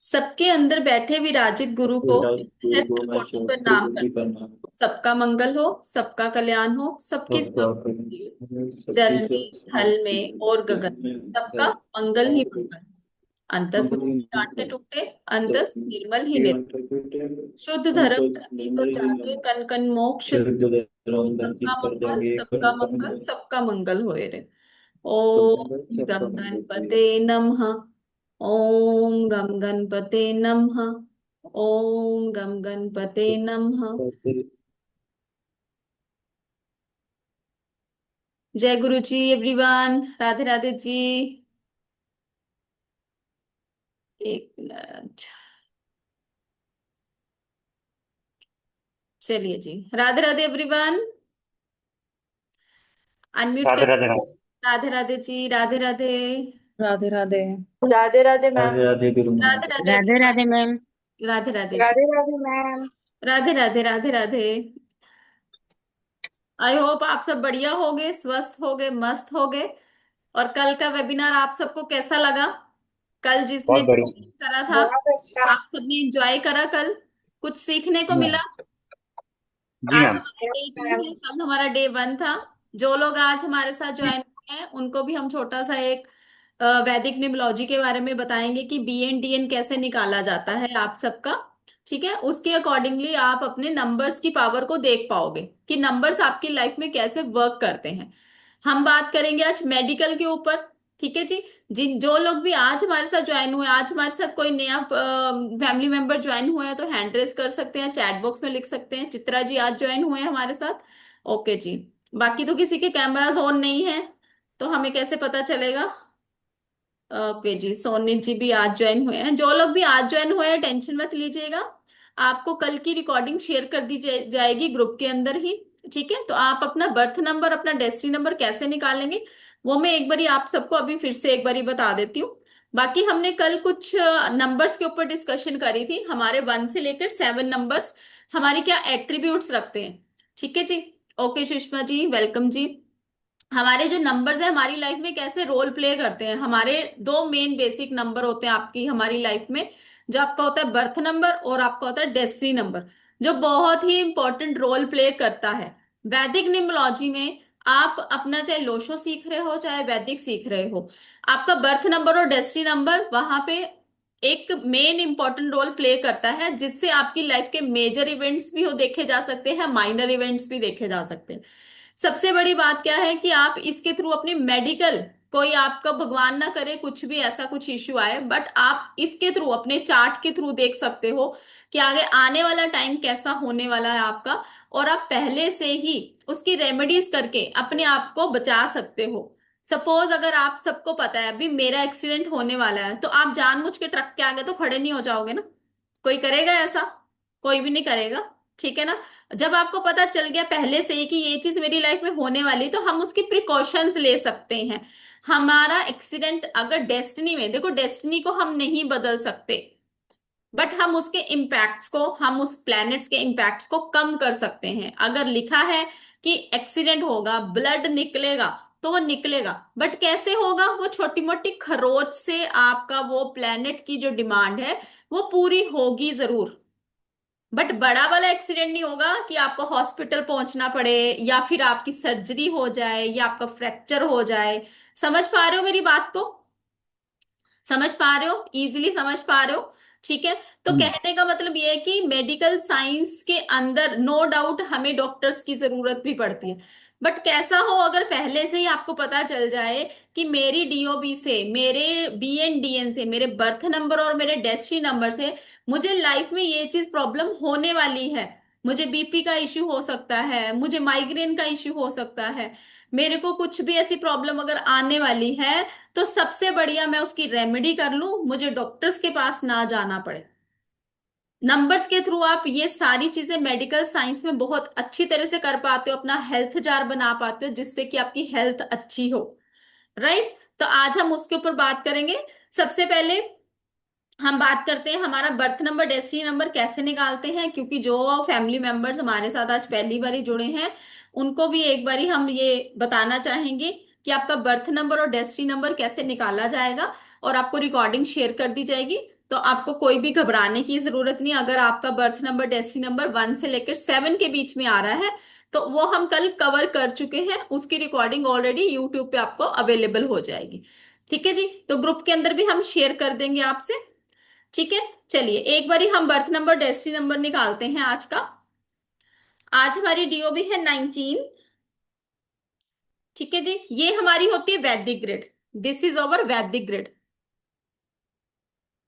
सबके अंदर बैठे विराजित गुरु को विराट गुरु को सहस्त्र मैं कोटि पर सहस्त्र नाम कोटि करती हूँ। प्रणाम। सबका मंगल हो, सबका कल्याण हो, सबकी सबका स्वस्थ हो, कल्याण, सबकी जल में, थल में स्वास्थ्य और गगन, जल में सबका जल मंगल ही और मंगल। अंतस मंगल ही डांटे मंगल। टूटे, अंतस सब निर्मल ही निर्मल। जीवन प्रकटे शुद्ध धर्म अंतर धरती पर निर्मल ही जागे, निर्मल। कन कन मोक्ष से। शुद्ध धर्म धरती सबका पर मंगल, जागे कण सबका कण मंगल, में। सबका मंगल होए रे। सब ओम मंगल सबका गम मंगल हुए। गणपते नमः। ओम गम गणपते नमः। ओम गम गणपते नमः। जय गुरु जी एवरीवन, राधे राधे जी। एक मिनट। चलिए जी, राधे राधे एवरीवन। अनम्यूट राधे कर। राधे मैम। राधे राधे जी, राधे राधे। राधे राधे। राधे राधे राधे मैम। राधे गुरु राधे महाराज। Radhe Radhe everyone. Radhe ma'am. Radhe Radhe ji. Radhe Radhe ma'am. Radhe Radhe, Radhe Radhe. I hope आप सब बढ़िया होगे, स्वस्थ होगे, मस्त होगे। और कल का वेबिनार आप सबको कैसा लगा? कल जिसने बहुत भी बढ़िया। करा था, बहुत अच्छा। आप सबने एंजॉय करा? कल कुछ सीखने को जी मिला? मैम। जी आज मैम। हमारा यस डे 2 मैम। है, कल हमारा डे 1 था। जो लोग आज हमारे साथ ज्वाइन हुए हैं उनको भी हम छोटा सा एक वैदिक न्यूमरोलॉजी के बारे में बताएंगे कि बीएन डीएन कैसे निकाला जाता है आप सबका। ठीक है, उसके अकॉर्डिंगली आप अपने नंबर्स की पावर को देख पाओगे कि नंबर्स आपकी लाइफ में कैसे वर्क करते हैं। हम बात करेंगे आज मेडिकल के ऊपर। ठीक है जी। जिन जो लोग भी आज हमारे साथ ज्वाइन हुए, आज हमारे साथ कोई नया फैमिली मेंबर ज्वाइन हुए हैं तो हैंड रेस कर सकते हैं, चैट बॉक्स में लिख सकते हैं। चित्रा जी आज ज्वाइन हुए हैं हमारे साथ। ओके जी। बाकी तो किसी के कैमरास ऑन नहीं है, तो हमें कैसे पता चलेगा? ओके जी, सोनी जी भी आज ज्वाइन हुए हैं। जो लोग भी आज ज्वाइन हुए हैं टेंशन मत लीजिएगा, आपको कल की रिकॉर्डिंग शेयर कर दी जाएगी ग्रुप के अंदर ही। ठीक है, तो आप अपना बर्थ नंबर, अपना डेस्टिनी नंबर कैसे निकालेंगे वो मैं एक बारी आप सबको अभी फिर से एक बारी बता देती हूँ। बाकी हमने कल कुछ नंबर्स के ऊपर डिस्कशन करी थी, हमारे 1 से लेकर 7 नंबर्स हमारी क्या एट्रीब्यूट्स रखते हैं। ठीक है जी। ओके सुषमा जी, वेलकम जी। हमारे जो नंबर्स है हमारी लाइफ में कैसे रोल प्ले करते हैं, हमारे दो मेन बेसिक नंबर होते हैं आपकी हमारी लाइफ में। जो आपका होता है बर्थ नंबर और आपका होता है डेस्टिनी नंबर, जो बहुत ही इंपॉर्टेंट रोल प्ले करता है वैदिक न्यूमरोलॉजी में। आप अपना चाहे लोशो सीख रहे हो चाहे वैदिक सीख रहे हो, आपका बर्थ नंबर और डेस्टिनी नंबर वहां पे एक मेन इंपॉर्टेंट रोल प्ले करता है, जिससे आपकी लाइफ के मेजर इवेंट्स भी हो देखे जा सकते हैं, माइनर इवेंट्स भी देखे जा सकते हैं। सबसे बड़ी बात क्या है कि आप इसके थ्रू अपनी मेडिकल, कोई आपका भगवान ना करे कुछ भी ऐसा कुछ इश्यू आए, बट आप इसके थ्रू अपने चार्ट के थ्रू देख सकते हो कि आगे आने वाला टाइम कैसा होने वाला है आपका। और आप पहले से ही उसकी रेमेडीज करके अपने आप को बचा सकते हो। सपोज अगर आप सबको पता है अभी मेरा एक्सीडेंट होने वाला है, तो आप जानबूझ के ट्रक के आगे तो खड़े नहीं हो जाओगे ना। कोई करेगा ऐसा? कोई भी नहीं करेगा। ठीक है ना। जब आपको पता चल गया पहले से ही कि ये चीज मेरी लाइफ में होने वाली, तो हम उसकी प्रिकॉशंस ले सकते हैं। हमारा एक्सीडेंट अगर डेस्टिनी में, देखो डेस्टिनी को हम नहीं बदल सकते, बट हम उसके इम्पैक्ट्स को, हम उस प्लैनेट्स के इम्पैक्ट्स को कम कर सकते हैं। अगर लिखा है कि एक्सीडेंट होगा, ब्लड निकलेगा, तो वो निकलेगा, बट कैसे होगा? वो छोटी मोटी खरोच से आपका वो प्लैनेट की जो डिमांड है वो पूरी होगी जरूर। बट बड़ा वाला एक्सीडेंट नहीं होगा कि आपको हॉस्पिटल पहुंचना पड़े, या फिर आपकी सर्जरी हो जाए, या आपका फ्रैक्चर हो जाए। समझ पा रहे हो मेरी बात को? समझ पा रहे हो? इजीली समझ पा रहे हो? ठीक है। तो कहने का मतलब ये है कि मेडिकल साइंस के अंदर नो डाउट हमें डॉक्टर्स की जरूरत भी पड़ती है। बट कैसा हो अगर पहले से ही आपको पता चल जाए कि मेरी डीओबी से, मेरे बीएनडीएन से, मेरे बर्थ नंबर और मेरे डेस्टिनी नंबर से मुझे लाइफ में ये चीज प्रॉब्लम होने वाली है। मुझे बीपी का इश्यू हो सकता है, मुझे माइग्रेन का इश्यू हो सकता है, मेरे को कुछ भी ऐसी प्रॉब्लम अगर आने वाली है, तो सबसे बढ़िया मैं उसकी रेमेडी कर लूं, मुझे डॉक्टर्स के पास ना जाना पड़े। नंबर्स के थ्रू आप ये सारी चीजें मेडिकल साइंस में बहुत अच्छी तरह से कर पाते हो, अपना हेल्थ जार बना पाते हो जिससे कि आपकी हेल्थ अच्छी हो। राइट, तो आज हम उसके ऊपर बात करेंगे। सबसे पहले हम बात करते हैं हमारा बर्थ नंबर डेस्टिनी नंबर कैसे निकालते हैं, क्योंकि जो फैमिली मेंबर्स हमारे साथ आज पहली बारी जुड़े हैं उनको भी एक बारी हम ये बताना चाहेंगे कि आपका बर्थ नंबर और डेस्टिनी नंबर कैसे निकाला जाएगा, और आपको रिकॉर्डिंग शेयर कर दी जाएगी। तो आपको कोई भी घबराने की जरूरत नहीं। अगर आपका बर्थ नंबर डेस्टिनी नंबर 1 से लेकर 7 के बीच में आ रहा है तो वो हम कल कवर कर चुके हैं, उसकी रिकॉर्डिंग ऑलरेडी यूट्यूब पे आपको अवेलेबल हो जाएगी। ठीक है जी, तो ग्रुप के अंदर भी हम शेयर कर देंगे आपसे। ठीक है, चलिए एक बारी हम बर्थ नंबर डेस्टिनी नंबर निकालते हैं आज का। आज हमारी डीओबी है 19। ठीक है जी, ये हमारी होती है वैदिक ग्रिड। दिस इज अवर वैदिक ग्रिड।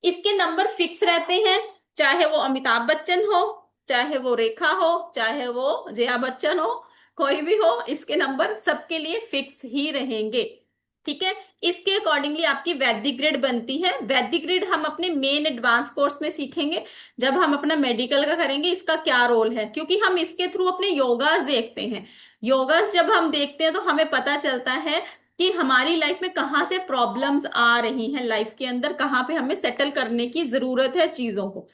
इसके नंबर फिक्स रहते हैं, चाहे वो अमिताभ बच्चन हो, चाहे वो रेखा हो, चाहे वो जया बच्चन हो, कोई भी हो, इसके नंबर सबके लिए फिक्स ही रहेंगे। ठीक है, इसके अकॉर्डिंगली आपकी वैदिक ग्रिड बनती है। वैदिक ग्रिड हम अपने मेन एडवांस कोर्स में सीखेंगे, जब हम अपना मेडिकल का करेंगे इसका क्या रोल है, क्योंकि हम इसके थ्रू अपने योगास देखते हैं। योगास जब हम देखते हैं तो हमें पता चलता है कि हमारी लाइफ में कहाँ से प्रॉब्लम्स आ रही हैं, लाइफ के अंदर कहाँ पे हमें सेटल करने की जरूरत है चीजों को।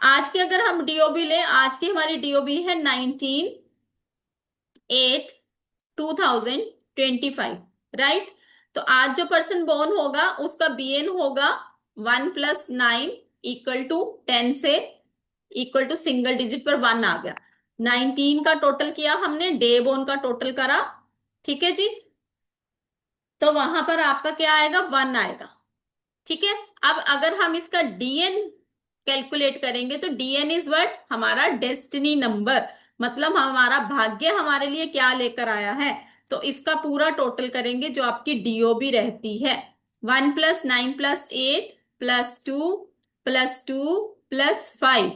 आज की अगर हम डीओबी लें, आज की हमारी डीओबी है 19/8/2025, राइट। तो आज जो पर्सन बोर्न होगा उसका बीएन होगा 1 + 9 = 10 से इक्वल टू सिंगल डिजिट पर 1 आ गया। 19 का टोटल किया हमने, डे बोर्न का टोटल करा। ठीक है जी, तो वहां पर आपका क्या आएगा, 1 आएगा। ठीक है, अब अगर हम इसका डीएन कैलकुलेट करेंगे तो डीएन इज व्हाट, हमारा डेस्टिनी नंबर, मतलब हमारा भाग्य हमारे लिए क्या लेकर आया है। तो इसका पूरा टोटल करेंगे जो आपकी डीओबी रहती है, 1 + 9 + 8 + 2 + 2 + 5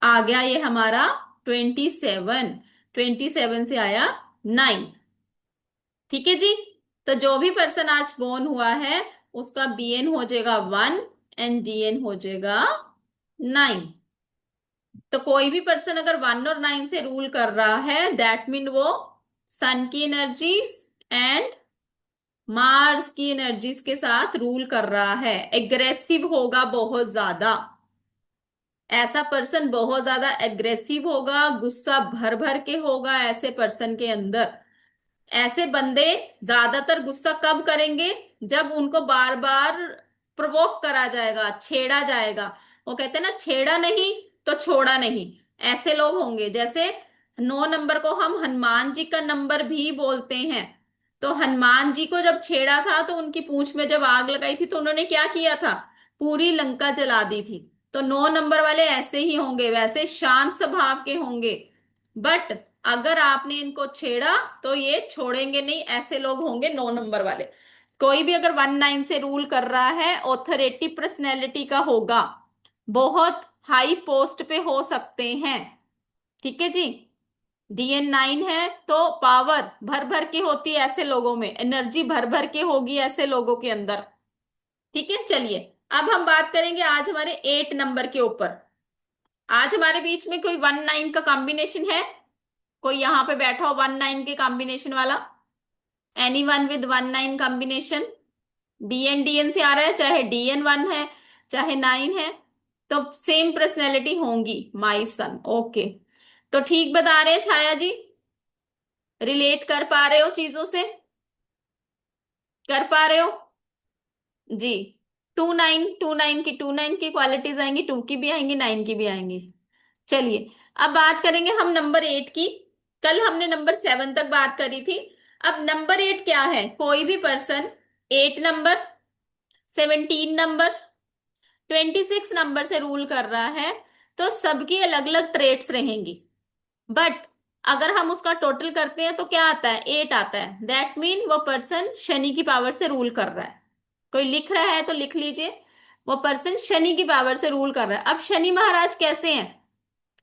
आ गया ये हमारा 27। 27 से आया 9। ठीक है जी, तो जो भी पर्सन आज बोर्न हुआ है उसका बीएन हो जाएगा 1 एंड डीएन हो जाएगा 9। तो कोई भी पर्सन अगर 1 और 9 से रूल कर रहा है दैट मीन वो सन की एनर्जीज एंड मार्स की एनर्जीज के साथ रूल कर रहा है। एग्रेसिव होगा बहुत ज्यादा, ऐसा पर्सन बहुत ज्यादा एग्रेसिव होगा, गुस्सा भर भर के होगा ऐसे पर्सन के अंदर। ऐसे बंदे ज्यादातर गुस्सा कब करेंगे, जब उनको बार बार प्रोवोक करा जाएगा, छेड़ा जाएगा। वो कहते हैं ना, छेड़ा नहीं तो छोड़ा नहीं। ऐसे लोग होंगे। जैसे 9 नंबर को हम हनुमान जी का नंबर भी बोलते हैं। तो हनुमान जी को जब छेड़ा था तो उनकी पूंछ में जब आग लगाई थी तो उन्होंने क्या किया था, पूरी लंका जला दी थी। तो 9 नंबर वाले ऐसे ही होंगे, वैसे शांत स्वभाव के होंगे, बट अगर आपने इनको छेड़ा तो ये छोड़ेंगे नहीं। ऐसे लोग होंगे 9 नंबर वाले। कोई भी अगर 1 9 से रूल कर रहा है ऑथोरिटी पर्सनैलिटी का होगा, बहुत हाई पोस्ट पे हो सकते हैं। ठीक है जी, डीएन 9 है तो पावर भर भर के होती है ऐसे लोगों में, एनर्जी भर भर के होगी ऐसे लोगों के अंदर। ठीक है, चलिए अब हम बात करेंगे आज हमारे 8 नंबर के ऊपर। आज हमारे बीच में कोई 1 9 का कॉम्बिनेशन है, कोई यहां पे बैठा हो 1 9 के कॉम्बिनेशन वाला, any one with 1 9 combination. DN DN से आ रहा है, चाहे डीएन 1 है चाहे 9 है, तो सेम पर्सनैलिटी होंगी माई सन। ओके, तो ठीक बता रहे हैं छाया जी, रिलेट कर पा रहे हो चीजों से, कर पा रहे हो जी। 2 9 क्वालिटीज आएंगी, 2 की भी आएंगी, 9 की भी आएंगी। चलिए अब बात करेंगे हम नंबर 8 की। कल हमने नंबर 7 तक बात करी थी। अब नंबर 8 क्या है, कोई भी पर्सन 8 नंबर, 17 नंबर, 26 नंबर से रूल कर रहा है तो सबकी अलग अलग ट्रेट्स रहेंगी। बट अगर हम उसका टोटल करते हैं तो क्या आता है, 8 आता है। दैट मीन वो पर्सन शनि की पावर से रूल कर रहा है। कोई लिख रहा है तो लिख लीजिए, वो पर्सन शनि की पावर से रूल कर रहा है। अब शनि महाराज कैसे हैं,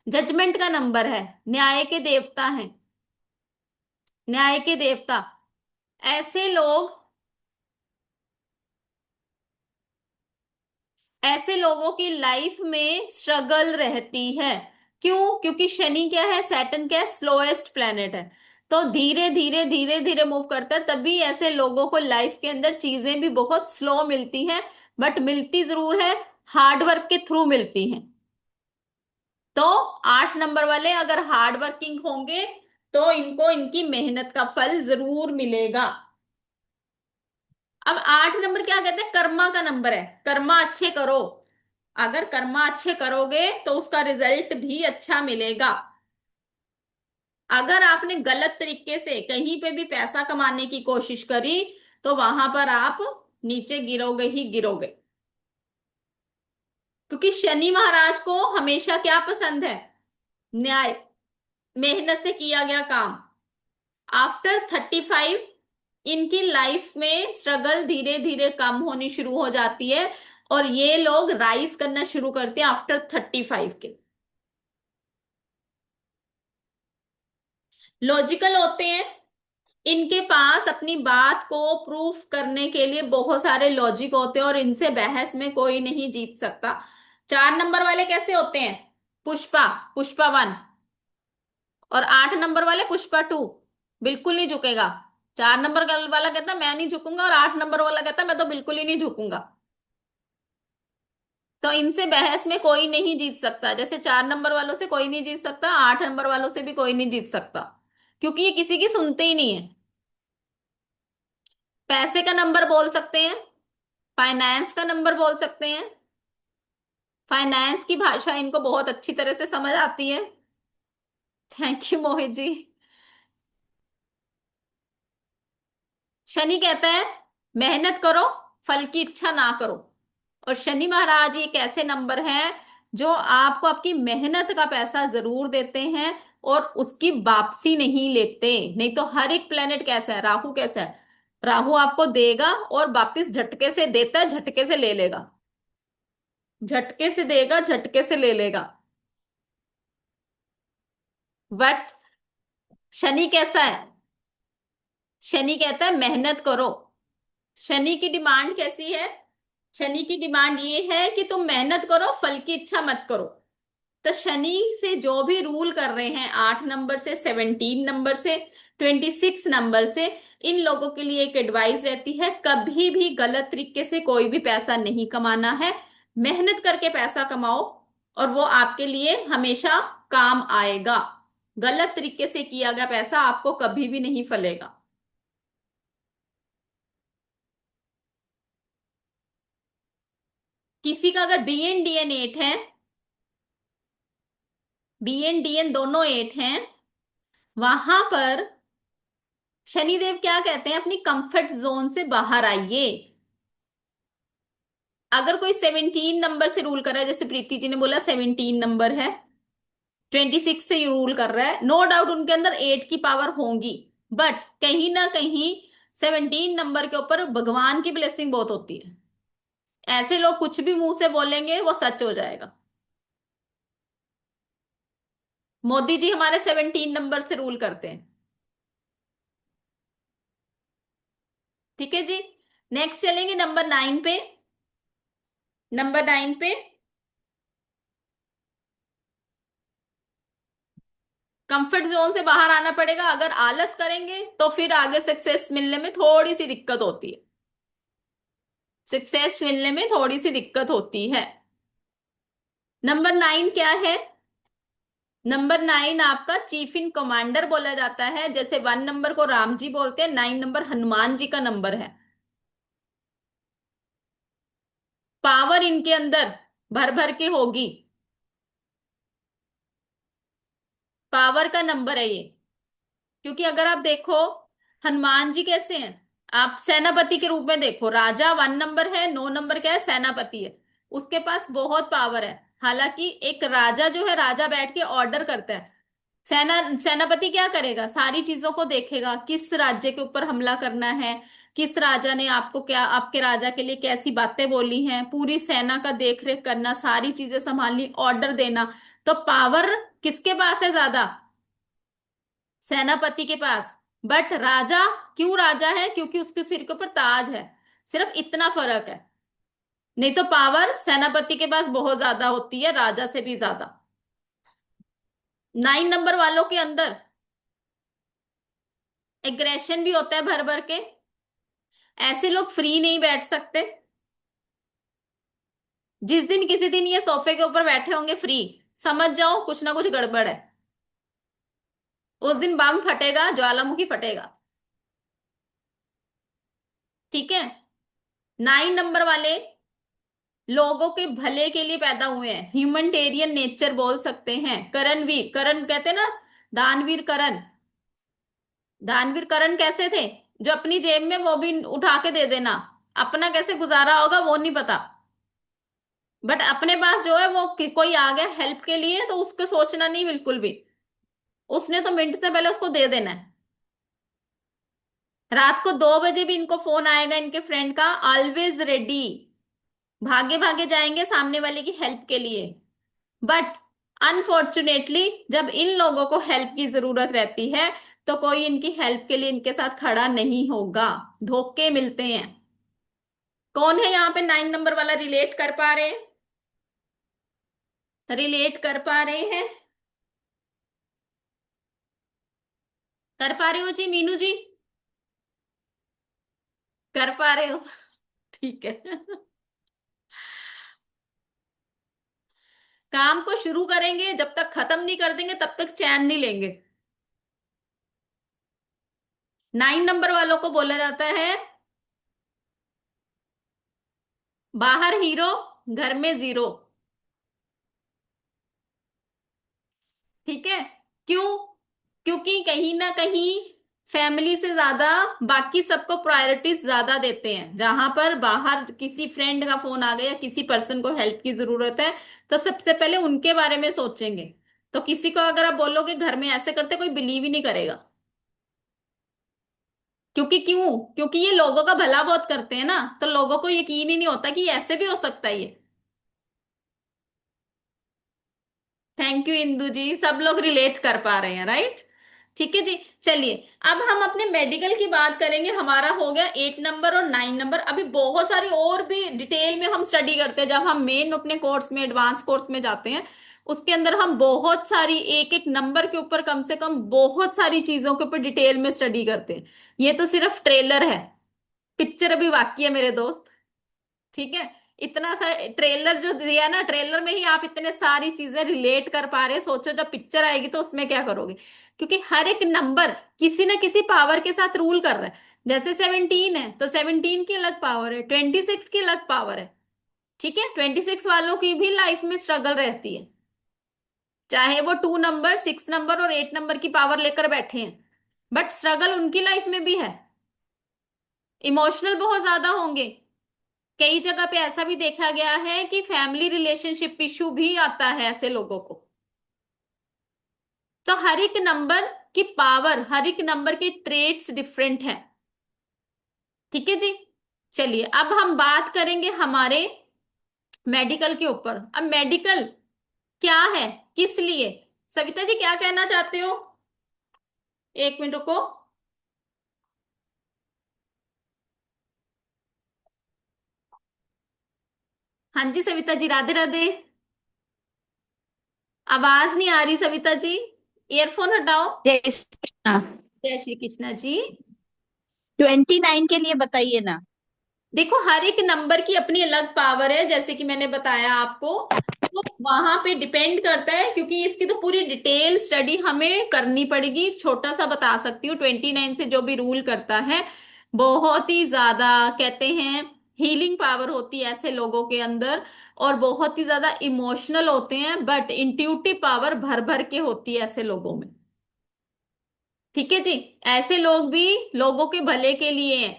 जजमेंट का नंबर है, न्याय के देवता हैं, न्याय के देवता। ऐसे लोग, ऐसे लोगों की लाइफ में स्ट्रगल रहती है। क्यों, क्योंकि शनि क्या है, सैटर्न क्या है, स्लोएस्ट प्लेनेट है। तो धीरे धीरे धीरे धीरे मूव करता है, तभी ऐसे लोगों को लाइफ के अंदर चीजें भी बहुत स्लो मिलती हैं, बट मिलती जरूर है, हार्डवर्क के थ्रू मिलती हैं। तो 8 नंबर वाले अगर हार्ड वर्किंग होंगे तो इनको इनकी मेहनत का फल जरूर मिलेगा। अब 8 नंबर क्या कहते हैं, कर्मा का नंबर है, कर्मा अच्छे करो। अगर कर्मा अच्छे करोगे तो उसका रिजल्ट भी अच्छा मिलेगा। अगर आपने गलत तरीके से कहीं पे भी पैसा कमाने की कोशिश करी तो वहां पर आप नीचे गिरोगे ही गिरोगे। क्योंकि शनि महाराज को हमेशा क्या पसंद है? न्याय, मेहनत से किया गया काम। आफ्टर 35 इनकी लाइफ में स्ट्रगल धीरे धीरे कम होनी शुरू हो जाती है और ये लोग राइज करना शुरू करते हैं आफ्टर 35 के। लॉजिकल होते हैं, इनके पास अपनी बात को प्रूफ करने के लिए बहुत सारे लॉजिक होते हैं और इनसे बहस में कोई नहीं जीत सकता। 4 नंबर वाले कैसे होते हैं? पुष्पा, पुष्पा 1। और 8 नंबर वाले पुष्पा 2। बिल्कुल नहीं झुकेगा। 4 नंबर वाला कहता मैं नहीं झुकूंगा और 8 नंबर वाला कहता मैं तो बिल्कुल ही नहीं झुकूंगा। तो इनसे बहस में कोई नहीं जीत सकता। जैसे 4 नंबर वालों से कोई नहीं जीत सकता, 8 नंबर वालों से भी कोई नहीं जीत सकता, क्योंकि ये किसी की सुनते ही नहीं है। पैसे का नंबर बोल सकते हैं, फाइनेंस का नंबर बोल सकते हैं। फाइनेंस की भाषा इनको बहुत अच्छी तरह से समझ आती है। Thank you Mohit ji. शनि कहता है मेहनत करो, फल की इच्छा ना करो। और शनि महाराज एक ऐसे नंबर हैं जो आपको आपकी मेहनत का पैसा जरूर देते हैं और उसकी वापसी नहीं लेते। नहीं तो हर एक प्लेनेट कैसा है, राहु कैसा है? राहु आपको देगा और वापस झटके से देता है, झटके से ले लेगा। झटके से देगा, झटके से ले लेगा। बट शनि कैसा है? शनि कहता है मेहनत करो। शनि की डिमांड कैसी है? शनि की डिमांड ये है कि तुम मेहनत करो, फल की इच्छा मत करो। तो शनि से जो भी रूल कर रहे हैं, 8 नंबर से, 17 नंबर से, 26 नंबर से, इन लोगों के लिए एक एडवाइस रहती है, कभी भी गलत तरीके से कोई भी पैसा नहीं कमाना है। मेहनत करके पैसा कमाओ और वो आपके लिए हमेशा काम आएगा। गलत तरीके से किया गया पैसा आपको कभी भी नहीं फलेगा। किसी का अगर BN DN 8 है, BN DN दोनों 8 हैं, वहां पर शनिदेव क्या कहते हैं? अपनी कंफर्ट जोन से बाहर आइए। अगर कोई 17 नंबर से रूल कर रहा है, जैसे प्रीति जी ने बोला 17 नंबर है, 26 से रूल कर रहा है, नो डाउट उनके अंदर 8 की पावर होगी। बट कहीं ना कहीं 17 नंबर के ऊपर भगवान की ब्लेसिंग बहुत होती है। ऐसे लोग कुछ भी मुंह से बोलेंगे वो सच हो जाएगा। मोदी जी हमारे 17 नंबर से रूल करते हैं। ठीक है जी। नेक्स्ट चलेंगे नंबर 9 पे। नंबर 9 पे कंफर्ट जोन से बाहर आना पड़ेगा। अगर आलस करेंगे तो फिर आगे सक्सेस मिलने में थोड़ी सी दिक्कत होती है। सक्सेस मिलने में थोड़ी सी दिक्कत होती है। नंबर 9 क्या है? नंबर 9 आपका चीफ इन कमांडर बोला जाता है। जैसे 1 नंबर को राम जी बोलते हैं, 9 नंबर हनुमान जी का नंबर है। पावर इनके अंदर भर भर के होगी। पावर का नंबर है ये। क्योंकि अगर आप देखो हनुमान जी कैसे हैं, आप सेनापति के रूप में देखो। राजा 1 नंबर है, 9 नंबर क्या है? सेनापति है। उसके पास बहुत पावर है। हालांकि एक राजा जो है, राजा बैठ के ऑर्डर करता है। सेनापति क्या करेगा? सारी चीजों को देखेगा, किस राज्य के ऊपर हमला करना है, किस राजा ने आपको क्या, आपके राजा के लिए कैसी बातें बोली हैं, पूरी सेना का देख रेख करना, सारी चीजें संभालनी, ऑर्डर देना। तो पावर किसके पास है ज्यादा? सेनापति के पास। बट राजा क्यों राजा है? क्योंकि उसके सिर के ऊपर ताज है। सिर्फ इतना फर्क है। नहीं तो पावर सेनापति के पास बहुत ज्यादा होती है, राजा से भी ज्यादा। 9 नंबर वालों के अंदर एग्रेशन भी होता है भर भर के। ऐसे लोग फ्री नहीं बैठ सकते। जिस दिन किसी दिन ये सोफे के ऊपर बैठे होंगे फ्री, समझ जाओ कुछ ना कुछ गड़बड़ है। उस दिन बम फटेगा, ज्वालामुखी फटेगा। ठीक है। 9 नंबर वाले लोगों के भले के लिए पैदा हुए हैं, ह्यूमैनिटेरियन नेचर बोल सकते हैं। करणवीर, करण कहते हैं ना, दानवीर करण। दानवीर करण कैसे थे? जो अपनी जेब में वो भी उठा के दे देना, अपना कैसे गुजारा होगा वो नहीं पता, बट अपने पास जो है वो कोई आ गया हेल्प के लिए तो उसको सोचना नहीं बिल्कुल भी, उसने तो मिनट से पहले उसको दे देना है। रात को 2 बजे भी इनको फोन आएगा इनके फ्रेंड का, ऑलवेज रेडी, भागे भागे जाएंगे सामने वाले की हेल्प के लिए। बट अनफॉर्चुनेटली जब इन लोगों को हेल्प की जरूरत रहती है तो कोई इनकी हेल्प के लिए इनके साथ खड़ा नहीं होगा, धोखे मिलते हैं। कौन है यहाँ पे 9 नंबर वाला रिलेट कर पा रहे हैं? रिलेट कर पा रहे हैं? कर पा रहे हो जी मीनू जी? कर पा रहे हो? ठीक है। काम को शुरू करेंगे, जब तक खत्म नहीं कर देंगे तब तक चैन नहीं लेंगे। 9 नंबर वालों को बोला जाता है बाहर हीरो, घर में जीरो। ठीक है? क्यों? क्योंकि कहीं ना कहीं फैमिली से ज्यादा बाकी सबको प्रायोरिटीज ज्यादा देते हैं। जहां पर बाहर किसी फ्रेंड का फोन आ गया, किसी पर्सन को हेल्प की जरूरत है, तो सबसे पहले उनके बारे में सोचेंगे। तो किसी को अगर आप बोलोगे घर में ऐसे करते, कोई बिलीव ही नहीं करेगा। क्योंकि क्यों? क्योंकि ये लोगों का भला बहुत करते हैं ना, तो लोगों को यकीन ही नहीं होता कि ऐसे भी हो सकता है ये। थैंक यू इंदु जी, सब लोग रिलेट कर पा रहे हैं, राइट? ठीक है जी। चलिए, अब हम अपने मेडिकल की बात करेंगे। हमारा हो गया 8 नंबर और 9 नंबर। अभी बहुत सारी और भी डिटेल में हम स्टडी करते हैं जब हम मेन अपने कोर्स में, एडवांस कोर्स में जाते हैं। उसके अंदर हम बहुत सारी, एक एक नंबर के ऊपर कम से कम बहुत सारी चीजों के ऊपर डिटेल में स्टडी करते हैं। ये तो सिर्फ ट्रेलर है, पिक्चर अभी बाकी है मेरे दोस्त। ठीक है? इतना सा ट्रेलर जो दिया ना, ट्रेलर में ही आप इतने सारी चीजें रिलेट कर पा रहे हैं, सोचो जब पिक्चर आएगी तो उसमें क्या करोगे। क्योंकि हर एक नंबर किसी ना किसी पावर के साथ रूल कर रहा है। जैसे 17 है तो 17 की अलग पावर है, 26 की अलग पावर है। ठीक है? 26 वालों की भी लाइफ में स्ट्रगल रहती है, चाहे वो 2 नंबर, 6 नंबर और 8 नंबर की पावर लेकर बैठे हैं, बट स्ट्रगल उनकी लाइफ में भी है। इमोशनल बहुत ज्यादा होंगे। कई जगह पे ऐसा भी देखा गया है कि फैमिली रिलेशनशिप इशू भी आता है ऐसे लोगों को। तो हर एक नंबर की पावर, हर एक नंबर के ट्रेट्स डिफरेंट हैं। ठीक है जी। चलिए, अब हम बात करेंगे हमारे मेडिकल के ऊपर। अब मेडिकल क्या है, किस लिए? सविता जी क्या कहना चाहते हो? 1 मिनट रुको। हाँ जी सविता जी, राधे राधे। आवाज नहीं आ रही सविता जी, ईयरफोन हटाओ। जय श्री कृष्णा। जय श्री कृष्णा जी। 29 के लिए बताइए ना। देखो, हर एक नंबर की अपनी अलग पावर है, जैसे कि मैंने बताया आपको। तो वहां पे डिपेंड करता है, क्योंकि इसकी तो पूरी डिटेल स्टडी हमें करनी पड़ेगी। छोटा सा बता सकती हूँ, 29 से जो भी रूल करता है, बहुत ही ज्यादा कहते हैं हीलिंग पावर होती है ऐसे लोगों के अंदर। और बहुत ही ज्यादा इमोशनल होते हैं, बट इंट्यूटिव पावर भर भर के होती है ऐसे लोगों में। ठीक है जी। ऐसे लोग भी लोगों के भले के लिए हैं,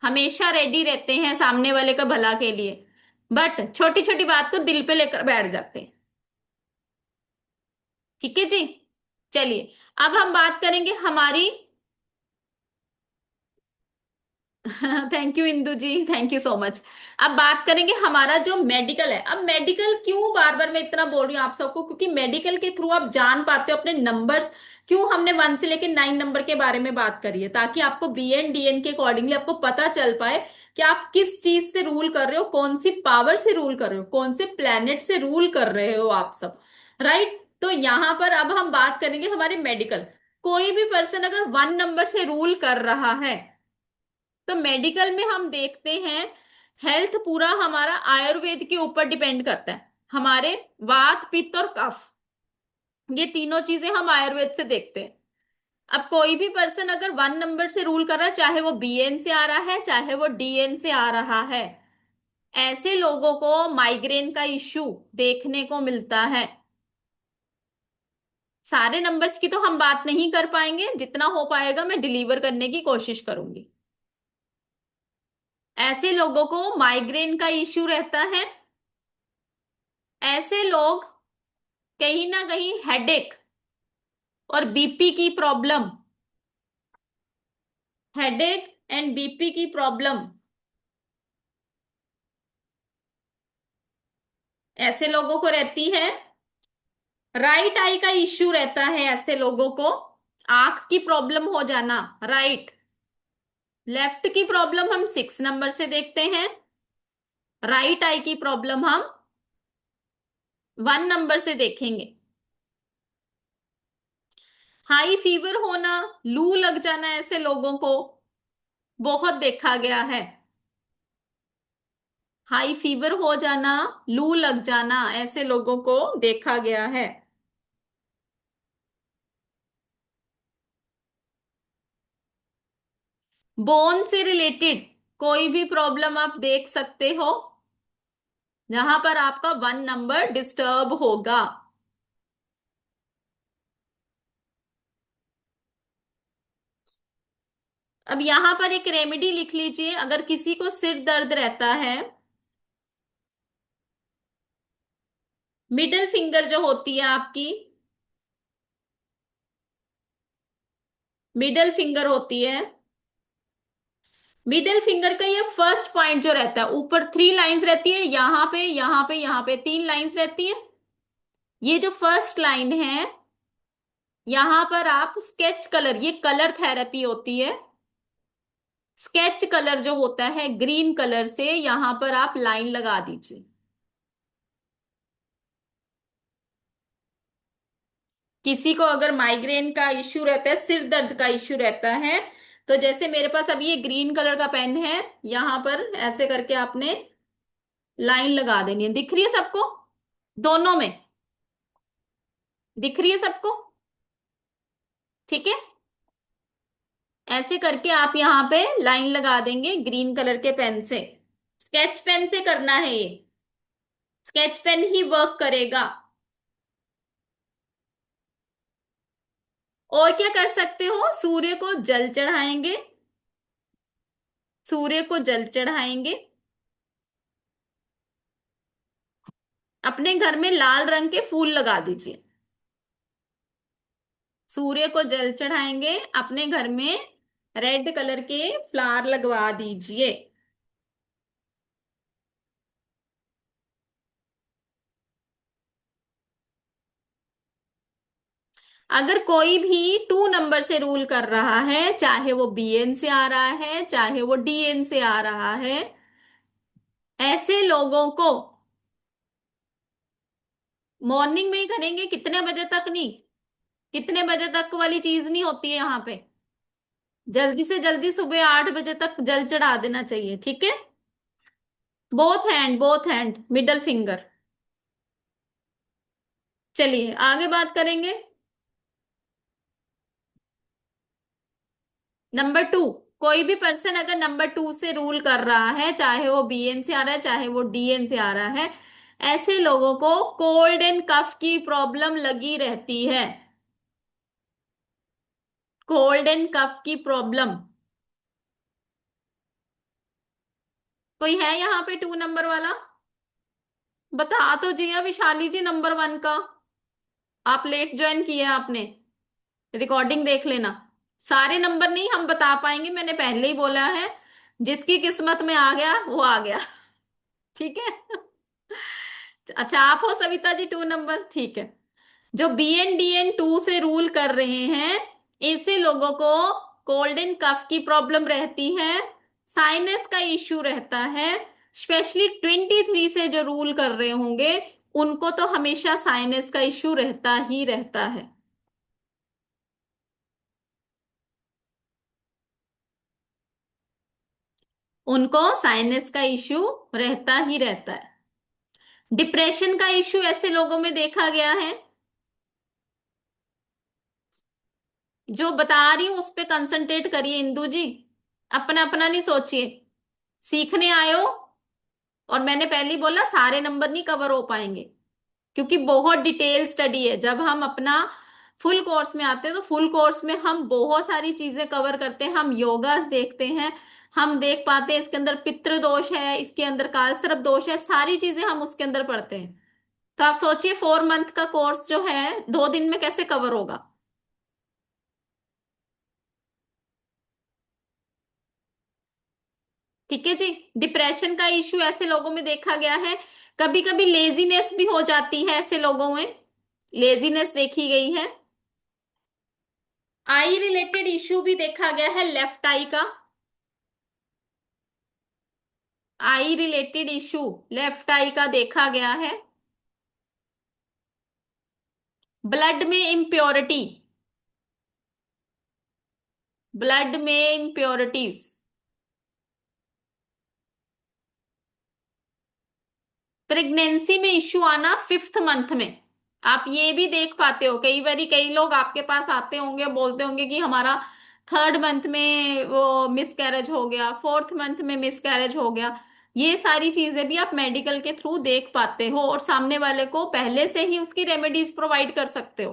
हमेशा रेडी रहते हैं सामने वाले का भला के लिए, बट छोटी छोटी बात को दिल पे लेकर बैठ जाते हैं। ठीक है जी। चलिए, अब हम बात करेंगे हमारी thank you Indu ji, thank you so much. अब बात करेंगे हमारा जो मेडिकल है। अब मेडिकल क्यों बार बार मैं इतना बोल रही हूँ आप सबको, क्योंकि मेडिकल के थ्रू आप जान पाते हो अपने नंबर्स। क्यों हमने 1 से लेके 9 नंबर के बारे में बात करी है, ताकि आपको बीएन डीएन के अकॉर्डिंगली आपको पता चल पाए कि आप किस चीज से रूल कर रहे हो, कौन सी पावर से रूल कर रहे हो, कौन से प्लेनेट से रूल कर रहे हो आप सब। राइट? तो यहां पर अब हम बात करेंगे हमारे मेडिकल। कोई भी पर्सन अगर 1 नंबर से रूल कर रहा है, तो मेडिकल में हम देखते हैं हेल्थ पूरा हमारा आयुर्वेद के ऊपर डिपेंड करता है। हमारे वात पित्त और कफ, ये तीनों चीजें हम आयुर्वेद से देखते हैं। अब कोई भी पर्सन अगर 1 नंबर से रूल कर रहा है, चाहे वो बीएन से आ रहा है चाहे वो डीएन से आ रहा है, ऐसे लोगों को माइग्रेन का इश्यू देखने को मिलता है। सारे नंबर्स की तो हम बात नहीं कर पाएंगे, जितना हो पाएगा मैं डिलीवर करने की कोशिश करूंगी। ऐसे लोगों को माइग्रेन का इश्यू रहता है। ऐसे लोग कहीं ना कहीं हेडेक और बीपी की प्रॉब्लम, हेडेक एंड बीपी की प्रॉब्लम ऐसे लोगों को रहती है। राइट आई का इश्यू रहता है ऐसे लोगों को, आंख की प्रॉब्लम हो जाना राइट। लेफ्ट की प्रॉब्लम हम 6 नंबर से देखते हैं, राइट आई की प्रॉब्लम हम 1 नंबर से देखेंगे। हाई फीवर होना, लू लग जाना ऐसे लोगों को बहुत देखा गया है। हाई फीवर हो जाना, लू लग जाना ऐसे लोगों को देखा गया है। बोन से रिलेटेड कोई भी प्रॉब्लम आप देख सकते हो जहां पर आपका 1 नंबर डिस्टर्ब होगा। अब यहां पर एक रेमेडी लिख लीजिए, अगर किसी को सिर दर्द रहता है, मिडल फिंगर जो होती है आपकी, मिडल फिंगर होती है, मिडिल फिंगर का ये फर्स्ट पॉइंट जो रहता है, ऊपर 3 लाइंस रहती है, यहां पे यहां पे यहां पे 3 लाइंस रहती है। ये जो फर्स्ट लाइन है, यहां पर आप स्केच कलर, ये कलर थेरेपी होती है, स्केच कलर जो होता है ग्रीन कलर से यहां पर आप लाइन लगा दीजिए। किसी को अगर माइग्रेन का इश्यू रहता है, सिर दर्द का इश्यू रहता है, तो जैसे मेरे पास अभी ये ग्रीन कलर का पेन है, यहां पर ऐसे करके आपने लाइन लगा देनी है। दिख रही है सबको? दोनों में दिख रही है सबको? ठीक है, ऐसे करके आप यहां पे लाइन लगा देंगे ग्रीन कलर के पेन से। स्केच पेन से करना है ये, स्केच पेन ही वर्क करेगा। और क्या कर सकते हो, सूर्य को जल चढ़ाएंगे, सूर्य को जल चढ़ाएंगे। अपने घर में लाल रंग के फूल लगा दीजिए। सूर्य को जल चढ़ाएंगे, अपने घर में रेड कलर के फ्लावर लगवा दीजिए। अगर कोई भी 2 नंबर से रूल कर रहा है, चाहे वो बीएन से आ रहा है चाहे वो डीएन से आ रहा है, ऐसे लोगों को मॉर्निंग में ही करेंगे। कितने बजे तक नहीं, कितने बजे तक वाली चीज नहीं होती है यहाँ पे। जल्दी से जल्दी सुबह 8 बजे तक जल चढ़ा देना चाहिए, ठीक है। Both hand middle finger. चलिए आगे बात करेंगे। नंबर 2, कोई भी पर्सन अगर नंबर 2 से रूल कर रहा है, चाहे वो बीएन से आ रहा है चाहे वो डीएन से आ रहा है, ऐसे लोगों को कोल्ड एंड कफ की प्रॉब्लम लगी रहती है। कोल्ड एंड कफ की प्रॉब्लम। कोई है यहाँ पे 2 नंबर वाला? बता तो जिया विशाली जी नंबर 1 का। आप लेट ज्वाइन किए आपने, रिकॉर्डिंग देख लेना। सारे नंबर नहीं हम बता पाएंगे, मैंने पहले ही बोला है, जिसकी किस्मत में आ गया वो आ गया। ठीक है। अच्छा आप हो सविता जी 2 नंबर, ठीक है। जो BN DN 2 से रूल कर रहे हैं, ऐसे लोगों को कोल्ड एंड कफ की प्रॉब्लम रहती है, साइनस का इश्यू रहता है। स्पेशली 23 से जो रूल कर रहे होंगे, उनको तो हमेशा साइनस का इश्यू रहता ही रहता है। उनको साइनस का इश्यू रहता ही रहता है। डिप्रेशन का इश्यू ऐसे लोगों में देखा गया है। जो बता रही हूं उस पे कंसंट्रेट करिए इंदु जी, अपना अपना नहीं सोचिए। सीखने आए हो, और मैंने पहले ही बोला सारे नंबर नहीं कवर हो पाएंगे, क्योंकि बहुत डिटेल स्टडी है। जब हम अपना फुल कोर्स में आते हैं तो फुल कोर्स में हम बहुत सारी चीजें कवर करते हैं। हम योगास देखते हैं, हम देख पाते हैं इसके अंदर पितृ दोष है, इसके अंदर कालसर्प दोष है, सारी चीजें हम उसके अंदर पढ़ते हैं। तो आप सोचिए 4 मंथ का कोर्स जो है 2 दिन में कैसे कवर होगा। ठीक है जी। डिप्रेशन का इश्यू ऐसे लोगों में देखा गया है, कभी कभी लेजीनेस भी हो जाती है ऐसे लोगों में, लेजीनेस देखी गई है। आई रिलेटेड इश्यू भी देखा गया है, लेफ्ट आई का, आई रिलेटेड इश्यू लेफ्ट आई का देखा गया है। ब्लड में इम्प्योरिटी, ब्लड में इम्प्योरिटीज, प्रेगनेंसी में इश्यू आना 5th मंथ में। आप ये भी देख पाते हो, कई बारी कई लोग आपके पास आते होंगे, बोलते होंगे कि हमारा 3rd मंथ में वो मिस कैरेज हो गया, 4th मंथ में मिस कैरेज हो गया। ये सारी चीजें भी आप मेडिकल के थ्रू देख पाते हो और सामने वाले को पहले से ही उसकी रेमेडीज प्रोवाइड कर सकते हो।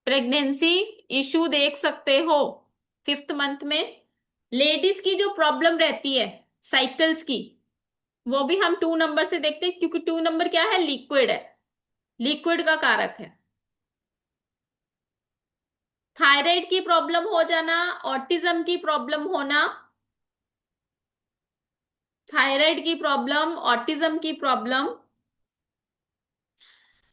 प्रेगनेंसी इशू देख सकते हो 5th मंथ में। लेडीज की जो प्रॉब्लम रहती है साइकिल्स की, वो भी हम 2 नंबर से देखते हैं, क्योंकि 2 नंबर क्या है, लिक्विड है, लिक्विड का कारक है। थायराइड की प्रॉब्लम हो जाना, ऑटिज्म की प्रॉब्लम होना, थायराइड की प्रॉब्लम, ऑटिज्म की प्रॉब्लम,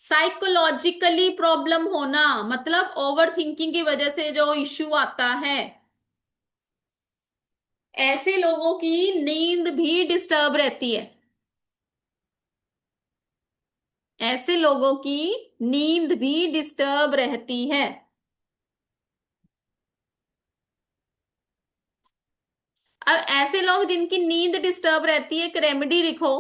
साइकोलॉजिकली प्रॉब्लम होना, मतलब ओवर थिंकिंग की वजह से जो इश्यू आता है, ऐसे लोगों की नींद भी डिस्टर्ब रहती है, ऐसे लोगों की नींद भी डिस्टर्ब रहती है। अब ऐसे लोग जिनकी नींद डिस्टर्ब रहती है, एक रेमेडी लिखो।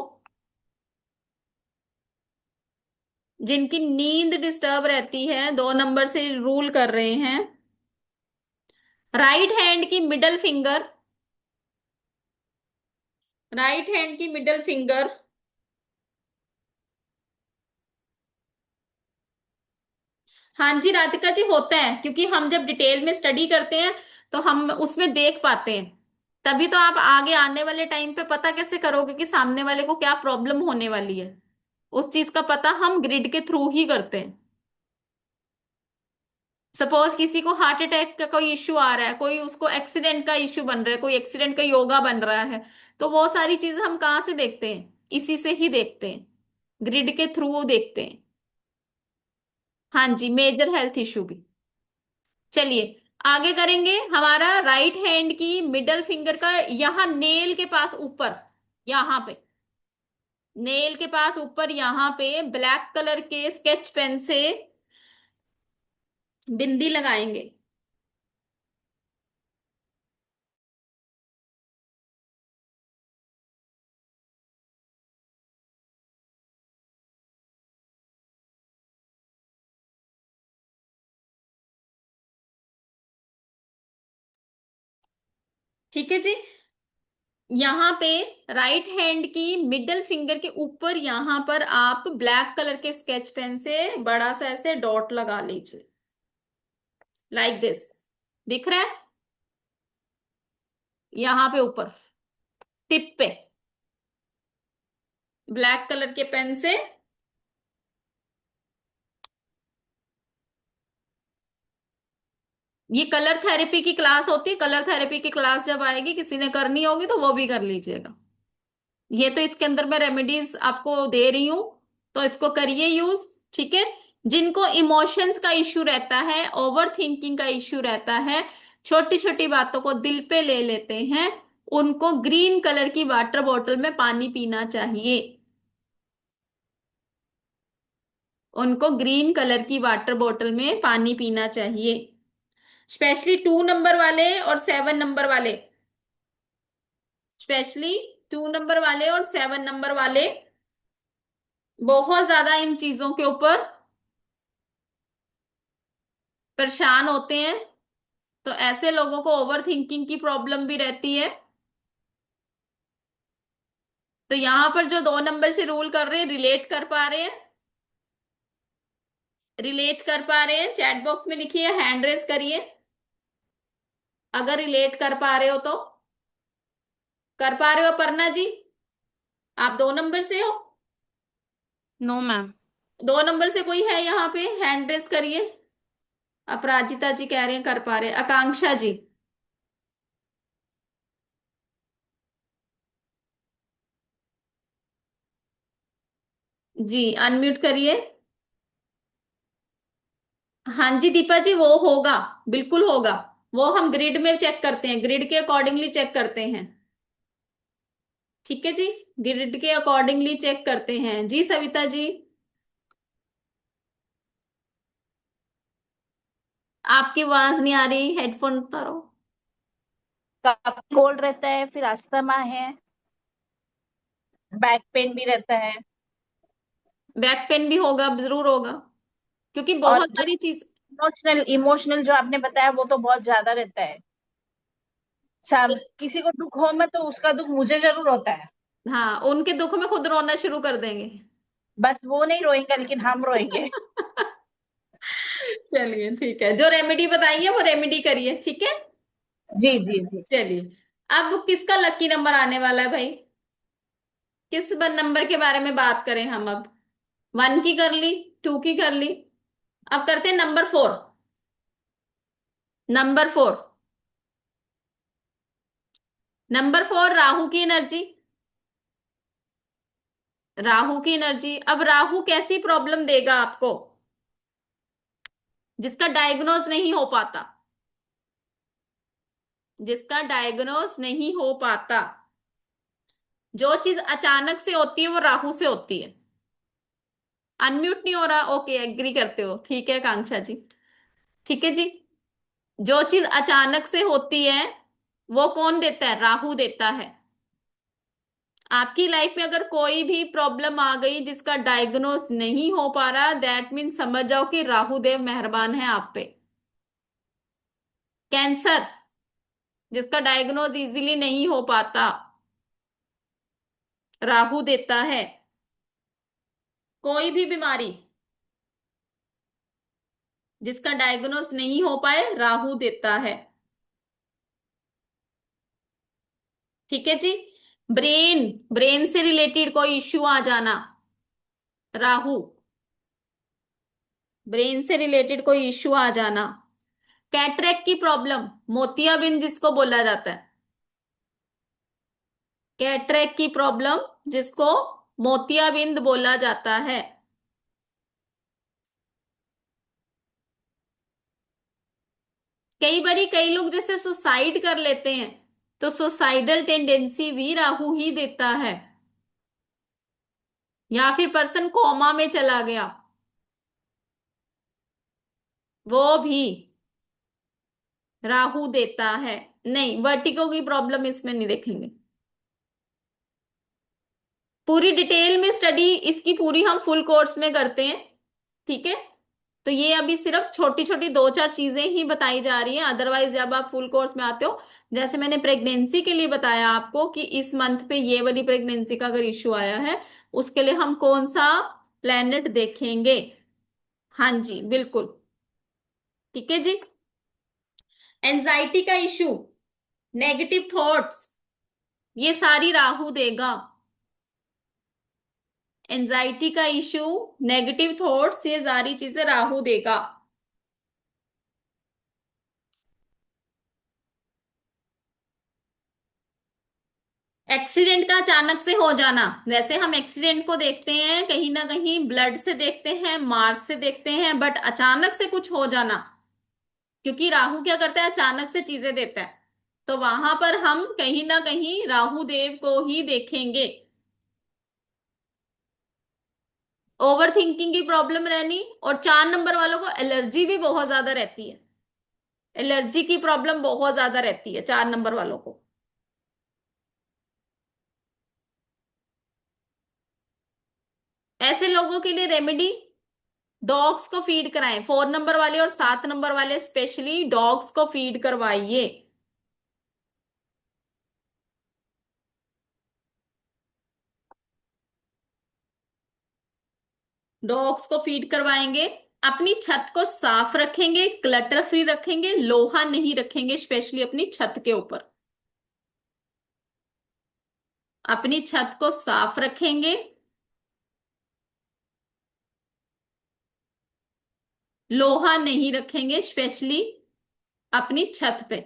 जिनकी नींद डिस्टर्ब रहती है, 2 नंबर से रूल कर रहे हैं, राइट हैंड की मिडल फिंगर, राइट हैंड की मिडल फिंगर, हाँ जी राधिका जी होता है, क्योंकि हम जब डिटेल में स्टडी करते हैं तो हम उसमें देख पाते हैं। तभी तो आप आगे आने वाले टाइम पे पता कैसे करोगे कि सामने वाले को क्या प्रॉब्लम होने वाली है। उस चीज का पता हम ग्रिड के थ्रू ही करते हैं। सपोज किसी को हार्ट अटैक का कोई इश्यू आ रहा है, कोई उसको एक्सीडेंट का इश्यू बन रहा है, कोई एक्सीडेंट का योगा बन रहा है, तो वो सारी चीजें हम कहाँ से देखते हैं, इसी से ही देखते हैं, ग्रिड के थ्रू देखते हैं। हाँ जी, मेजर हेल्थ इश्यू भी। चलिए आगे करेंगे। हमारा राइट हैंड की मिडल फिंगर का यहाँ नेल के पास ऊपर, यहाँ पे नेल के पास ऊपर, यहाँ पे ब्लैक कलर के स्केच पेन से बिंदी लगाएंगे। ठीक है जी। यहाँ पे राइट हैंड की मिडल फिंगर के ऊपर यहाँ पर आप ब्लैक कलर के स्केच पेन से बड़ा सा ऐसे डॉट लगा लीजिए, लाइक दिस। दिख रहा है, यहाँ पे ऊपर टिप पे ब्लैक कलर के पेन से। ये कलर थेरेपी की क्लास होती है, कलर थेरेपी की क्लास जब आएगी, किसी ने करनी होगी तो वो भी कर लीजिएगा। ये तो इसके अंदर मैं रेमेडीज आपको दे रही हूं, तो इसको करिए यूज। ठीक है। जिनको इमोशंस का इश्यू रहता है, ओवर थिंकिंग का इश्यू रहता है, छोटी छोटी बातों को दिल पे ले लेते हैं, उनको ग्रीन कलर की वाटर बॉटल में पानी पीना चाहिए। उनको ग्रीन कलर की वाटर बॉटल में पानी पीना चाहिए। स्पेशली 2 नंबर वाले और 7 नंबर वाले, स्पेशली 2 नंबर वाले और 7 नंबर वाले बहुत ज्यादा इन चीजों के ऊपर परेशान होते हैं। तो ऐसे लोगों को ओवर थिंकिंग की प्रॉब्लम भी रहती है। तो यहां पर जो 2 नंबर से रूल कर रहे हैं, रिलेट कर पा रहे हैं? रिलेट कर पा रहे हैं? चैट बॉक्स में लिखिए, हैंड रेस करिए अगर रिलेट कर पा रहे हो तो। कर पा रहे हो अपर्णा जी? आप 2 नंबर से हो? No ma'am. 2 नंबर से कोई है यहाँ पे? हैंड रेस करिए। अपराजिता जी कह रहे हैं कर पा रहे हैं। आकांक्षा जी? जी अनम्यूट करिए। हाँ जी दीपा जी, वो होगा, बिल्कुल होगा। वो हम ग्रिड में चेक करते हैं, ग्रिड के अकॉर्डिंगली चेक करते हैं। ठीक है जी, ग्रिड के अकॉर्डिंगली चेक करते हैं जी। सविता जी? आपकी आवाज नहीं आ रही, हेडफोन उतारो। काफी कोल्ड रहता है, फिर अस्थमा है, बैक पेन भी रहता है। बैक पेन भी होगा, जरूर होगा, क्योंकि और बहुत जो सारी चीज। इमोशनल इमोशनल जो आपने बताया वो तो बहुत ज्यादा रहता है। किसी को दुख हो मत तो उसका दुख मुझे जरूर होता है। हाँ, उनके दुख में खुद रोना शुरू कर देंगे। बस वो नहीं रोएंगे लेकिन हम रोएंगे। चलिए ठीक है, जो रेमेडी बताइए वो रेमेडी करिए, ठीक है। जी जी जी। चलिए, अब किसका लकी नंबर आने वाला है भाई? किस नंबर के बारे में बात करें हम अब? 1 की कर ली, 2 की कर ली, अब करते हैं नंबर 4। नंबर 4, नंबर 4 राहु की एनर्जी। राहु की एनर्जी, अब राहु कैसी प्रॉब्लम देगा आपको जिसका डायग्नोज नहीं हो पाता? जिसका डायग्नोज नहीं हो पाता, जो चीज अचानक से होती है वो राहु से होती है। अनम्यूट नहीं हो रहा, ओके एग्री करते हो, ठीक है कांक्षा जी। ठीक है जी, जो चीज अचानक से होती है वो कौन देता है? राहु देता है। आपकी लाइफ में अगर कोई भी प्रॉब्लम आ गई जिसका डायग्नोस नहीं हो पा रहा, दैट मीन समझ जाओ कि राहु देव मेहरबान है आप पे। कैंसर, जिसका डायग्नोज इजीली नहीं हो पाता, राहु देता है। कोई भी बीमारी जिसका डायग्नोस नहीं हो पाए, राहु देता है। ठीक है जी। ब्रेन, ब्रेन से रिलेटेड कोई इश्यू आ जाना, राहु। ब्रेन से रिलेटेड कोई इश्यू आ जाना। कैटरेक्ट की प्रॉब्लम, मोतियाबिंद जिसको बोला जाता है, कैटरेक्ट की प्रॉब्लम जिसको मोतियाबिंद बोला जाता है। कई बारी कई लोग जैसे सुसाइड कर लेते हैं, तो सुसाइडल टेंडेंसी भी राहु ही देता है। या फिर पर्सन कोमा में चला गया, वो भी राहु देता है। नहीं, वर्टिगो की प्रॉब्लम इसमें नहीं देखेंगे। पूरी डिटेल में स्टडी इसकी पूरी हम फुल कोर्स में करते हैं, ठीक है। तो ये अभी सिर्फ छोटी छोटी 2-4 चीजें ही बताई जा रही हैं, अदरवाइज जब आप फुल कोर्स में आते हो, जैसे मैंने प्रेगनेंसी के लिए बताया आपको कि इस मंथ पे ये वाली प्रेगनेंसी का अगर इश्यू आया है, उसके लिए हम कौन सा प्लेनेट देखेंगे। हाँ जी बिल्कुल, ठीक है जी। एंजाइटी का इश्यू, नेगेटिव थॉट्स, ये सारी राहु देगा। एंजाइटी का इश्यू, नेगेटिव थॉट्स, ये सारी चीजें राहु देगा। एक्सीडेंट का अचानक से हो जाना, वैसे हम एक्सीडेंट को देखते हैं कहीं ना कहीं ब्लड से देखते हैं, मार्स से देखते हैं, बट अचानक से कुछ हो जाना, क्योंकि राहु क्या करता है, अचानक से चीजें देता है, तो वहां पर हम कहीं ना कहीं राहु देव को ही देखेंगे। ओवर थिंकिंग की प्रॉब्लम रहनी, और 4 नंबर वालों को एलर्जी भी बहुत ज्यादा रहती है। एलर्जी की प्रॉब्लम बहुत ज्यादा रहती है 4 नंबर वालों को। ऐसे लोगों के लिए रेमेडी, डॉग्स को फीड कराएं। 4 नंबर वाले और 7 नंबर वाले स्पेशली डॉग्स को फीड करवाइए। डॉग्स को फीड करवाएंगे, अपनी छत को साफ रखेंगे, क्लटर फ्री रखेंगे, लोहा नहीं रखेंगे स्पेशली अपनी छत के ऊपर। अपनी छत को साफ रखेंगे, लोहा नहीं रखेंगे स्पेशली अपनी छत पे।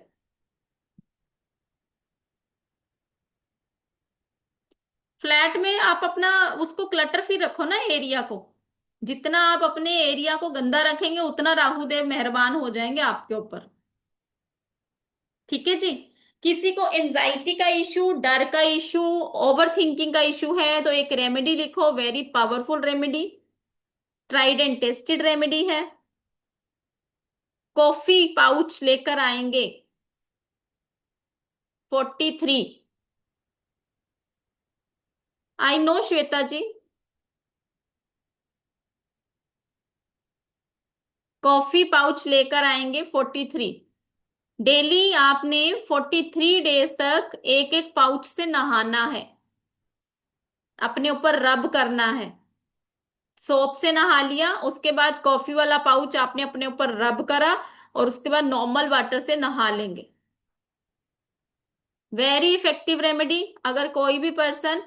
फ्लैट में आप अपना उसको क्लटर फ्री रखो ना एरिया को। जितना आप अपने एरिया को गंदा रखेंगे उतना राहु देव मेहरबान हो जाएंगे आपके ऊपर। ठीक है जी। किसी को एंजाइटी का इशू, डर का इशू, ओवर थिंकिंग का इशू है तो एक रेमेडी लिखो, very powerful remedy, tried and tested remedy है। कॉफी पाउच लेकर आएंगे 43। I know Shweta ji. Coffee pouch लेकर आएंगे 43। डेली आपने 43 डेज तक एक एक पाउच से नहाना है, अपने ऊपर रब करना है। सोप से नहा लिया, उसके बाद कॉफी वाला पाउच आपने अपने ऊपर रब करा, और उसके बाद नॉर्मल वाटर से नहा लेंगे। Very effective remedy. अगर कोई भी पर्सन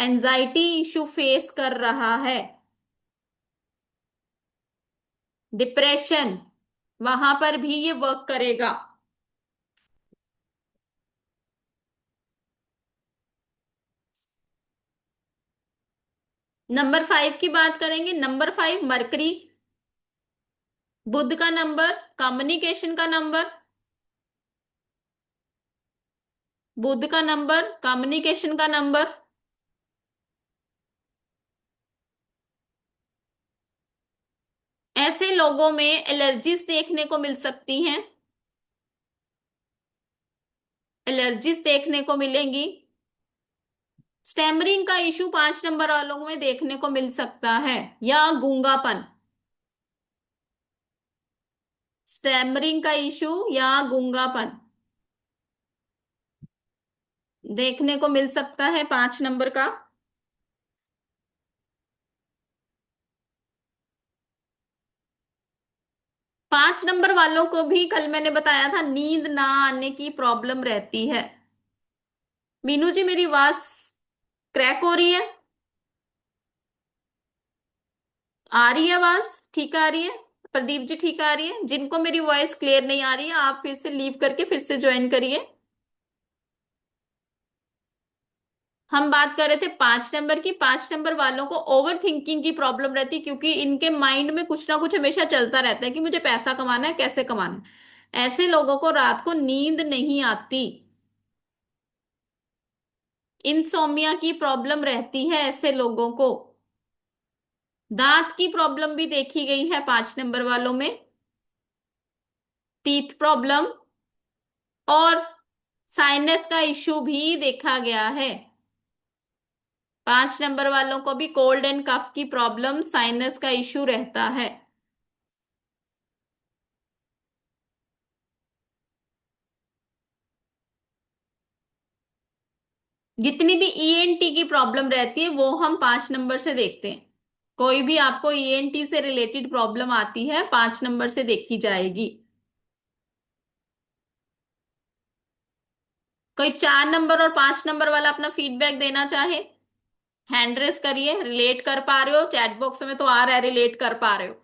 एंजाइटी इशू फेस कर रहा है, डिप्रेशन, वहां पर भी ये वर्क करेगा। नंबर 5 की बात करेंगे। नंबर 5 मरकरी, बुध का नंबर, कम्युनिकेशन का नंबर, बुध का नंबर, कम्युनिकेशन का नंबर। ऐसे लोगों में एलर्जीज देखने को मिल सकती हैं, एलर्जीज देखने को मिलेंगी। स्टैमरिंग का इशू 5 नंबर वालों में देखने को मिल सकता है, या गूंगापन। स्टैमरिंग का इशू या गूंगापन देखने को मिल सकता है 5 नंबर का। 5 नंबर वालों को भी कल मैंने बताया था नींद ना आने की प्रॉब्लम रहती है। मीनू जी मेरी आवाज क्रैक हो रही है? आ रही है आवाज? ठीक आ रही है? प्रदीप जी ठीक आ रही है? जिनको मेरी वॉइस क्लियर नहीं आ रही है आप फिर से लीव करके फिर से ज्वाइन करिए। हम बात कर रहे थे 5 नंबर की। 5 नंबर वालों को ओवर थिंकिंग की प्रॉब्लम रहती है, क्योंकि इनके माइंड में कुछ ना कुछ हमेशा चलता रहता है कि मुझे पैसा कमाना है, कैसे कमाना है। ऐसे लोगों को रात को नींद नहीं आती, इंसोमिया की प्रॉब्लम रहती है ऐसे लोगों को। दांत की प्रॉब्लम भी देखी गई है 5 नंबर वालों में, टीथ प्रॉब्लम, और साइनस का इश्यू भी देखा गया है। 5 नंबर वालों को भी कोल्ड एंड कफ की प्रॉब्लम, साइनस का इश्यू रहता है। जितनी भी ईएनटी की प्रॉब्लम रहती है वो हम 5 नंबर से देखते हैं। कोई भी आपको ईएनटी से रिलेटेड प्रॉब्लम आती है 5 नंबर से देखी जाएगी। कोई 4 नंबर और 5 नंबर वाला अपना फीडबैक देना चाहे, हैंड रेस करिए। रिलेट कर पा रहे हो? चैट बॉक्स में तो आ रहा है रिलेट कर पा रहे हो।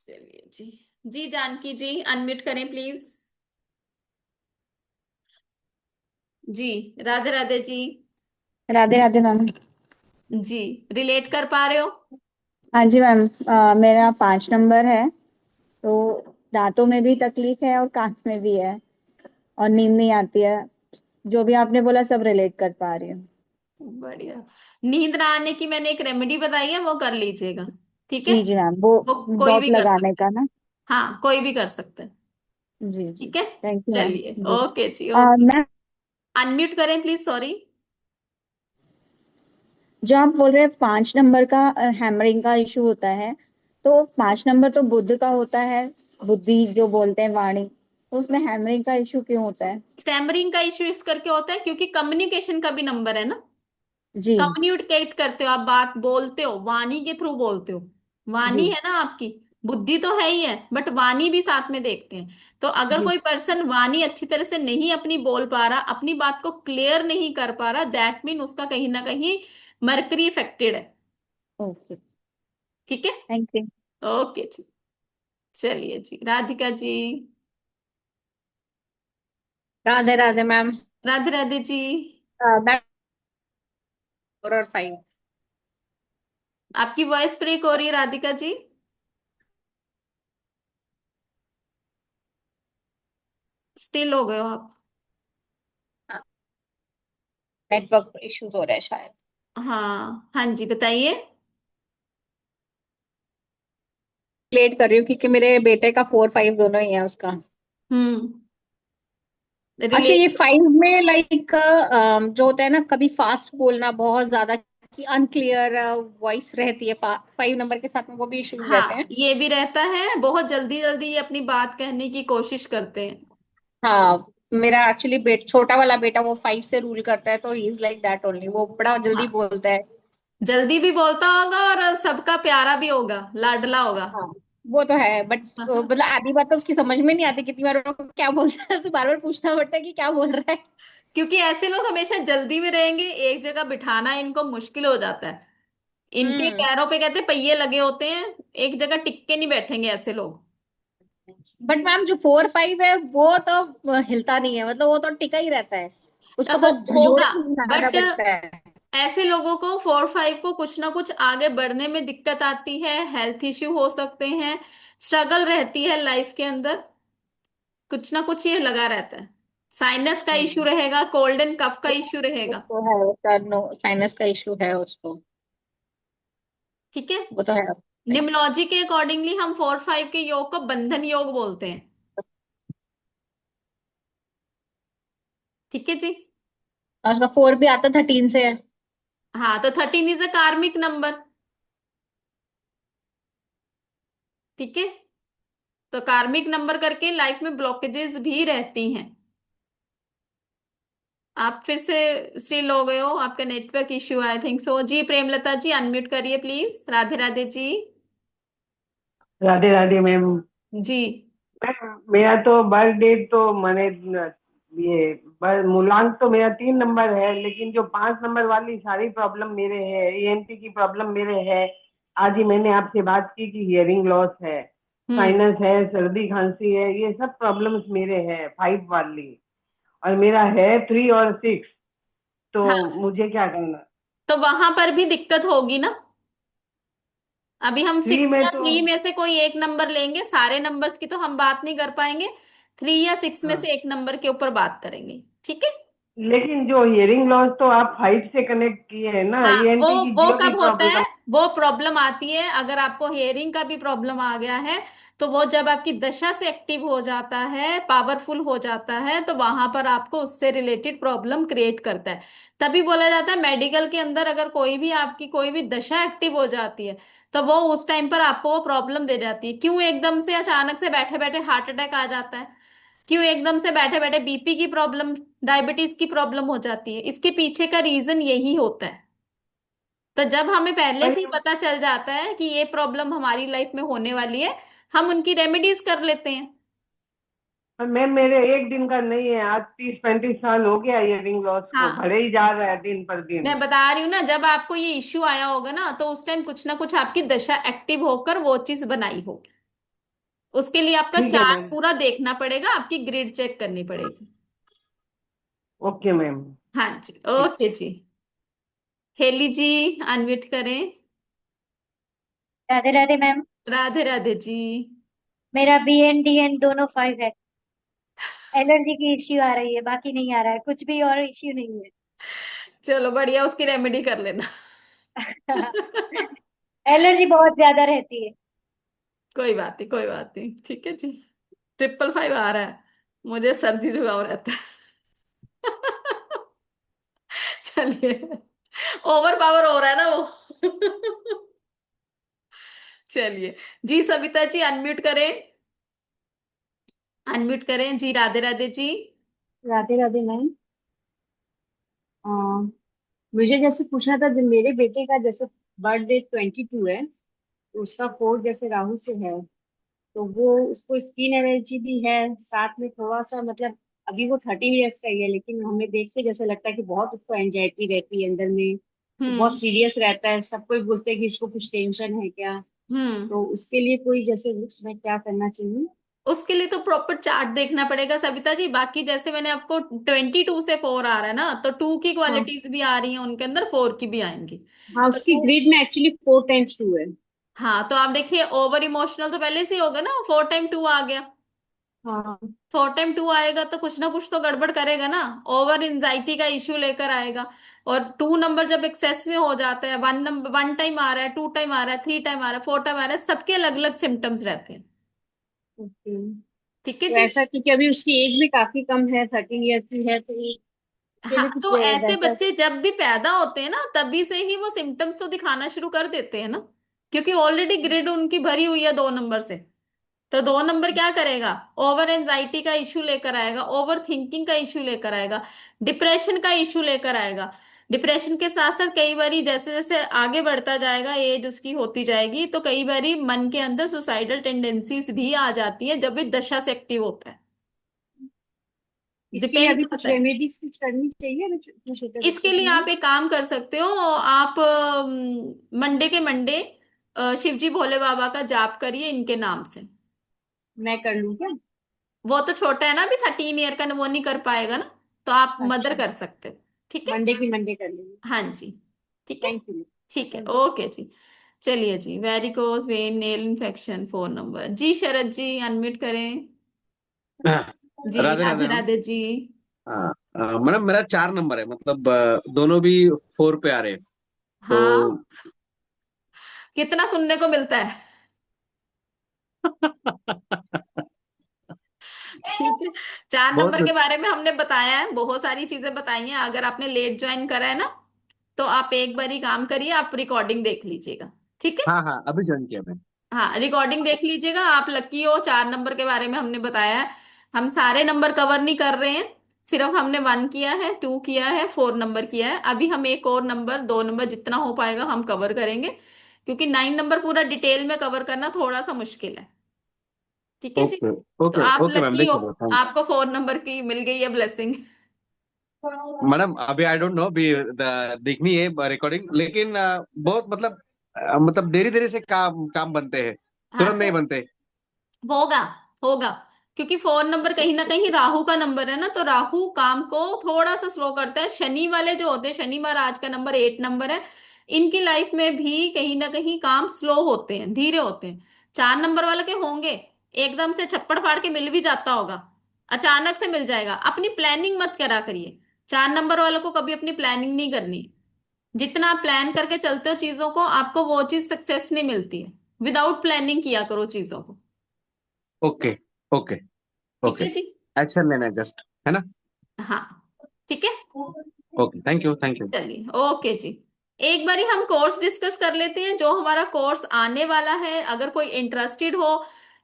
चलिए जी। जी जानकी जी अनम्यूट करें प्लीज। जी राधे राधे जी। राधे राधे मैम। जी रिलेट कर पा रहे हो? हाँ जी मैम, मेरा 5 नंबर है। तो दांतों में भी तकलीफ है और कान में भी है, और नींद नहीं आती है। जो भी आपने बोला सब रिलेट कर पा रही हूँ। बढ़िया। नींद ना आने की मैंने एक रेमेडी बताई है, वो कर लीजिएगा। ठीक है? जी जी मैम, वो वो कोई भी ड्रॉप कर लगाने सकता है। का ना। हाँ कोई भी कर सकता है। जी जी। ठीक है। Thank you ma'am. चलिए जी। ओके जी ओके। मैम, अनम्यूट करें प्लीज, सॉरी। जो आप बोल रहे हैं 5 नंबर का हैमरिंग का इशू होता है, तो 5 नंबर तो बुद्ध का होता है, बुद्धि जो बोलते हैं वाणी, तो उसमें हैमरिंग का इशू क्यों होता है? स्टैमरिंग का इश्यू इस करके होता है क्योंकि कम्युनिकेशन का भी नंबर है ना। जी। कम्युनिकेट करते हो, आप बात बोलते हो, वाणी के थ्रू बोलते हो। जी। वाणी है ना आपकी, बुद्धि तो है ही है, बट वाणी भी साथ में देखते हैं। तो अगर जी। कोई पर्सन वाणी अच्छी तरह से नहीं अपनी बोल पा रहा, अपनी बात को क्लियर नहीं कर पा रहा, दैट मीन उसका कहीं ना कहीं मरकरी इफेक्टेड है। ओके। ठीक है। Thank you. ओके जी। चलिए जी, राधिका जी। राधे राधे मैम। राधे राधे जी। मैम 4 और 5। आपकी वॉइस ब्रेक हो रही है राधिका जी। स्टिल हो गए हो आप। नेटवर्क इश्यूज हो रहे हैं शायद। हाँ हाँ जी, बताइए। लेट कर रही हूँ क्योंकि मेरे बेटे का 4 5 दोनों ही है उसका। हम्म। अच्छा, रिलेट। ये 5 में लाइक जो होता है ना, कभी फास्ट बोलना बहुत ज्यादा, कि अनक्लियर वॉइस रहती है 5 नंबर के साथ में, वो भी इश्यूज रहते हाँ, हैं। ये भी रहता है, बहुत जल्दी जल्दी ये अपनी बात कहने की कोशिश करते हैं। हाँ, मेरा एक्चुअली छोटा वाला बेटा वो 5 से रूल करता है, तो he is like that only, वो बड़ा जल्दी हाँ, बोलता है। जल्दी भी बोलता होगा और सबका प्यारा भी होगा, लाडला होगा। हाँ, वो तो है, बट हाँ, मतलब आधी बात तो उसकी समझ में नहीं आती, कितनी बार वो क्या बोलता है, उसे बार बार पूछना पड़ता है कि क्या बोल रहा है। क्योंकि ऐसे लोग हमेशा जल्दी में रहेंगे, एक जगह बिठाना इनको मुश्किल हो जाता है। इनके हम्म। पैरों पे कहते हैं पहिए लगे होते हैं, एक जगह टिक के नहीं बैठेंगे ऐसे लोग। बट मैम जो 4 5 है वो तो हिलता नहीं है, मतलब वो तो टिका ही रहता है, उसको तो झंझोड़ होगा, के हिलाना बट पड़ता है। ऐसे लोगों को 4 5 को कुछ ना कुछ आगे बढ़ने में दिक्कत आती है, हेल्थ इश्यू हो सकते हैं, स्ट्रगल रहती है लाइफ के अंदर, कुछ ना कुछ ये लगा रहता है। साइनस का इश्यू हम्म। रहेगा, कोल्ड एंड कफ का इश्यू वो रहेगा। तो है, उसका नो साइनस का इशू है उसको। ठीक है। वो तो है। निम्नलॉजी के अकॉर्डिंगली हम 4 5 के योग को बंधन योग बोलते हैं। ठीक है जी। और उसका 4 भी आता 13 से है। हाँ, तो 13 इज अ कार्मिक नंबर। ठीक है। तो कार्मिक नंबर करके लाइफ में ब्लॉकेजेस भी रहती हैं। आप फिर से स्टिल हो गए हो, आपका network issue I think so जी। प्रेमलता जी, अनम्यूट करिए please. Radhe Radhe ji. Radhe Radhe ma'am. जी। मैम मेरा तो बर्थ डेट तो मैंने ये मूलांक तो मेरा 3 नंबर है, लेकिन जो 5 नंबर वाली सारी प्रॉब्लम मेरे है, ईएनटी की प्रॉब्लम मेरे है। आज ही मैंने आपसे बात की कि हियरिंग लॉस है, हम्म। साइनस है, सर्दी खांसी है, ये सब प्रॉब्लम्स मेरे हैं 5 वाली। और मेरा है 3 और 6। तो हाँ, मुझे क्या करना? तो वहां पर भी दिक्कत होगी ना। अभी हम 3 6 में या तो 3 में से कोई एक नंबर लेंगे, सारे नंबर्स की तो हम बात नहीं कर पाएंगे। 3 या 6 में हाँ, से एक नंबर के ऊपर बात करेंगे। ठीक है। लेकिन जो हियरिंग लॉस तो आप 5 से कनेक्ट किए हैं ना, हाँ, वो ईएनटी की वो जो भी कब होता है, प्रॉब्लम। वो प्रॉब्लम आती है अगर आपको हेयरिंग का भी प्रॉब्लम आ गया है, तो वो जब आपकी दशा से एक्टिव हो जाता है, पावरफुल हो जाता है, तो वहां पर आपको उससे रिलेटेड प्रॉब्लम क्रिएट करता है। तभी बोला जाता है मेडिकल के अंदर अगर कोई भी आपकी कोई भी दशा एक्टिव हो जाती है, तो वो उस टाइम पर आपको वो प्रॉब्लम दे जाती है। क्यों एकदम से अचानक से बैठे बैठे हार्ट अटैक आ जाता है, क्यों एकदम से बैठे बैठे बीपी की प्रॉब्लम, डायबिटीज की प्रॉब्लम हो जाती है, इसके पीछे का रीजन यही होता है। तो जब हमें पहले से ही पता चल जाता है कि ये प्रॉब्लम हमारी लाइफ में होने वाली है, हम उनकी रेमेडीज कर लेते हैं। मैम मेरे एक दिन का नहीं है, आज 30 35 साल हो गया ईयरिंग लॉस को, हाँ, बढ़े ही जा रहा है दिन पर दिन। मैं बता रही हूँ ना, जब आपको ये इश्यू आया होगा ना, तो उस टाइम कुछ ना कुछ आपकी दशा एक्टिव होकर वो चीज बनाई होगी। उसके लिए आपका ठीक है चार्ट मैम। पूरा देखना पड़ेगा, आपकी ग्रिड चेक करनी पड़ेगी। Okay ma'am. हाँ जी, ठीक। ओके जी। हेली जी, अनम्यूट करें। राधे राधे मैम। राधे राधे जी। मेरा बी एन डी एन दोनों 5 है। एलर्जी की इश्यू आ रही है, बाकी नहीं आ रहा है, कुछ भी और इश्यू नहीं चलो बढ़िया, उसकी रेमेडी कर लेना। है। एलर्जी बहुत ज्यादा रहती है। कोई बात नहीं, कोई बात नहीं, ठीक है जी। 555 आ रहा है, मुझे सर्दी जुकाम रहता है। चलिए, ओवर पावर हो रहा है ना वो। चलिए जी, सविता जी अनम्यूट करें। अनम्यूट करें जी। राधे राधे जी। राधे राधे मैम। मुझे जैसे पूछना था, जब मेरे बेटे का जैसे बर्थडे 22 है, तो उसका 4 जैसे राहु से है, तो वो उसको स्किन एलर्जी भी है, साथ में थोड़ा सा मतलब अभी वो 13 ईयर्स का ही है, लेकिन हमें देख के जैसे लगता है कि बहुत उसको एंजाइटी रहती है अंदर में, वो बहुत हम्म। सीरियस रहता है, सब कोई बोलते हैं कि इसको कुछ टेंशन है क्या। हम्म। तो उसके लिए कोई जैसे मैं क्या करना चाहिए? उसके लिए तो प्रॉपर चार्ट देखना पड़ेगा सविता जी। बाकी जैसे मैंने आपको 22 से 4 आ रहा है ना, तो 2 की हाँ। क्वालिटीज भी आ रही हैं उनके अंदर, 4 की भी आएंगी। हाँ, तो उसकी ग्रिड में एक्चुअली 4 x 2 है। हाँ, तो आप देखिए ओवर इमोशनल तो पहले से ही होगा ना, 4 टाइम 2 आ गया। हाँ। 4 टाइम 2 आएगा तो कुछ ना कुछ तो गड़बड़ करेगा ना। ओवर एंजाइटी का इश्यू लेकर आएगा। और 2 नंबर जब एक्सेस में हो जाता है, 1 नंबर 1 टाइम आ रहा है, 2 टाइम आ रहा है, 3 टाइम आ रहा है, 4 टाइम आ रहा है, सबके अलग अलग सिम्टम्स रहते हैं। ओके। ठीक है तो जी। ऐसा क्योंकि अभी उसकी एज भी काफी कम है, 13 ईयर की है, तो उसके हाँ, लिए कुछ तो ऐसे वैसा। बच्चे जब भी पैदा होते हैं ना, तभी से ही वो सिम्टम्स तो दिखाना शुरू कर देते हैं ना। क्योंकि ऑलरेडी ग्रिड उनकी भरी हुई है 2 नंबर से। तो 2 नंबर क्या करेगा? ओवर एंजाइटी का इश्यू लेकर आएगा, ओवर थिंकिंग का इश्यू लेकर आएगा, डिप्रेशन का इश्यू लेकर आएगा। डिप्रेशन के साथ साथ कई बारी जैसे जैसे आगे बढ़ता जाएगा, एज उसकी होती जाएगी, तो कई बारी मन के अंदर सुसाइडल टेंडेंसीज भी आ जाती हैं जब भी दशा से एक्टिव होता है। इसके लिए डिपेंड अभी कुछ करता है। रेमेडीज कुछ करनी चाहिए अभी इतने छोटे इसके बच्चे के लिए लिए? आप एक काम कर सकते हो। आप मंडे के मंडे शिव जी भोले बाबा का जाप करिए इनके नाम से। मैं कर लूँ क्या? वो तो छोटा है ना, अभी 13 ईयर का, वो नहीं कर पाएगा ना। तो आप मदर अच्छा। कर सकते हो। ठीक है। मंडे की मंडे कर लेंगे। हाँ जी। ठीक है। Thank you. ठीक है, थैंक ओके जी। चलिए जी, varicose vein nail infection 4 number जी। शरद जी अनम्यूट करें। हाँ, जी राधे राधे राधे मैम। राधे जी। हाँ, मैडम मेरा 4 नंबर है, मतलब दोनों भी 4 पे आ रहे हैं। तो हाँ, कितना सुनने को मिलता है। ठीक है। चार बहुत नंबर के बारे में हमने बताया है, बहुत सारी चीजें बताई हैं। अगर आपने लेट ज्वाइन करा है ना, तो आप एक बार ही काम करिए, आप रिकॉर्डिंग देख लीजिएगा। ठीक है। हाँ हाँ, अभी ज्वाइन किया मैंने। हाँ, रिकॉर्डिंग देख लीजिएगा। आप लकी हो, 4 नंबर के बारे में हमने बताया है। हम सारे नंबर कवर नहीं कर रहे हैं। सिर्फ हमने 1 किया है, 2 किया है, 4 नंबर किया है। अभी हम एक और नंबर, 2 नंबर, जितना हो पाएगा हम कवर करेंगे। क्योंकि 9 नंबर पूरा डिटेल में कवर करना थोड़ा सा मुश्किल है। ठीक है जी। ओके तो ओके आप ओके मैम, लकी देख हो, लो, थैंक आपको 4 नंबर की मिल गई है ब्लेसिंग। You madam. अभी आई डोंट नो, अभी देखनी है रिकॉर्डिंग, लेकिन बहुत मतलब मतलब देरी देरी से काम काम बनते हैं, हाँ, तुरंत नहीं तो बनते। होगा, होगा। क्योंकि 4 नंबर कहीं ना कहीं राहु का नंबर है ना, तो राहु काम को थोड़ा सा स्लो करता है। शनि वाले जो होते हैं, शनि महाराज का नंबर 8 नंबर है। इनकी लाइफ में भी कहीं ना कहीं काम स्लो होते हैं, धीरे होते हैं। 4 नंबर वाले के होंगे, एकदम से छप्पड़ फाड़ के मिल भी जाता होगा, अचानक से मिल जाएगा। अपनी प्लानिंग मत करा करिए। 4 नंबर वालों को कभी अपनी प्लानिंग नहीं करनी। जितना आप प्लान करके चलते हो चीजों को, आपको वो चीज सक्सेस नहीं मिलती है। विदाउट प्लानिंग किया करो चीजों को। ओके ओके ठीक ओके। है जी। एक्शन लेना है जस्ट, है ना? हाँ, ठीक है। Okay, thank you thank you. चलिए, ओके जी। एक बारी हम कोर्स डिस्कस कर लेते हैं, जो हमारा कोर्स आने वाला है। अगर कोई इंटरेस्टेड हो,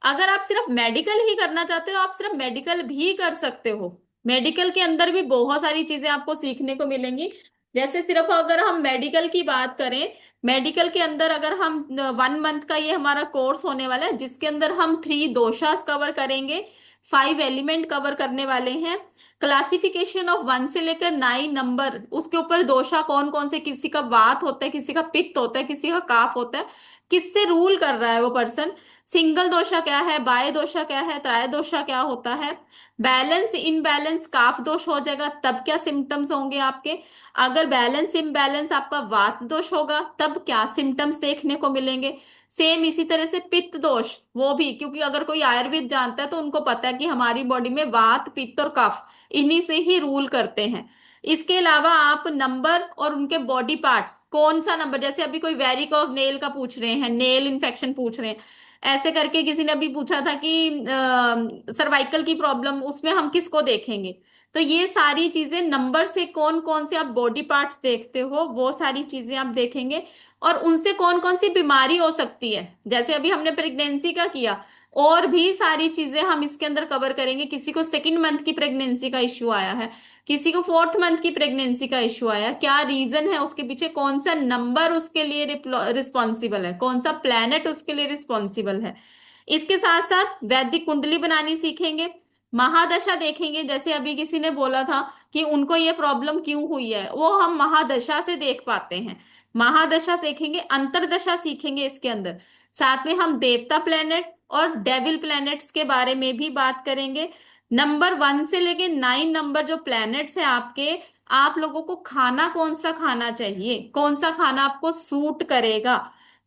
अगर आप सिर्फ मेडिकल ही करना चाहते हो, आप सिर्फ मेडिकल भी कर सकते हो। मेडिकल के अंदर भी बहुत सारी चीजें आपको सीखने को मिलेंगी। जैसे सिर्फ अगर हम मेडिकल की बात करें, मेडिकल के अंदर अगर हम 1 मंथ का ये हमारा कोर्स होने वाला है, जिसके अंदर हम 3 दोषास कवर करेंगे, 5 एलिमेंट कवर करने वाले हैं। क्लासिफिकेशन ऑफ 1 से लेकर 9 नंबर, उसके ऊपर दोषा कौन कौन से, किसी का वात होता है, किसी का पित्त होता है, किसी का काफ होता है, किससे रूल कर रहा है वो पर्सन। सिंगल दोषा क्या है, बाय दोषा क्या है, त्राय दोषा क्या होता है, बैलेंस इनबैलेंस काफ दोष हो जाएगा तब क्या सिम्टम्स होंगे आपके। अगर बैलेंस इम्बैलेंस आपका वात दोष होगा तब क्या सिम्टम्स देखने को मिलेंगे। सेम इसी तरह से पित्त दोष, वो भी, क्योंकि अगर कोई आयुर्वेद जानता है तो उनको पता है कि हमारी बॉडी में वात पित्त और कफ इन्हीं से ही रूल करते हैं। इसके अलावा आप नंबर और उनके बॉडी पार्ट्स, कौन सा नंबर, जैसे अभी कोई वेरिकोज नेल का पूछ रहे हैं, नेल इन्फेक्शन पूछ रहे हैं, ऐसे करके किसी ने अभी पूछा था कि सर्वाइकल की प्रॉब्लम, उसमें हम किसको देखेंगे। तो ये सारी चीजें नंबर से, कौन कौन से आप बॉडी पार्ट्स देखते हो, वो सारी चीजें आप देखेंगे। और उनसे कौन कौन सी बीमारी हो सकती है, जैसे अभी हमने प्रेगनेंसी का किया, और भी सारी चीजें हम इसके अंदर कवर करेंगे। किसी को सेकंड मंथ की प्रेगनेंसी का इश्यू आया है, किसी को फोर्थ मंथ की प्रेगनेंसी का इश्यू आया, क्या रीजन है उसके पीछे, कौन सा नंबर उसके लिए रिस्पॉन्सिबल है, कौन सा प्लैनेट उसके लिए रिस्पॉन्सिबल है। इसके साथ साथ वैदिक कुंडली बनानी सीखेंगे, महादशा देखेंगे। जैसे अभी किसी ने बोला था कि उनको ये प्रॉब्लम क्यों हुई है, वो हम महादशा से देख पाते हैं। महादशा देखेंगे, अंतरदशा सीखेंगे इसके अंदर। साथ में हम देवता प्लेनेट और डेविल प्लैनेट्स के बारे में भी बात करेंगे। नंबर 1 से लेके 9 नंबर जो प्लैनेट्स हैं आपके, आप लोगों को खाना कौन सा खाना चाहिए, कौन सा खाना आपको सूट करेगा।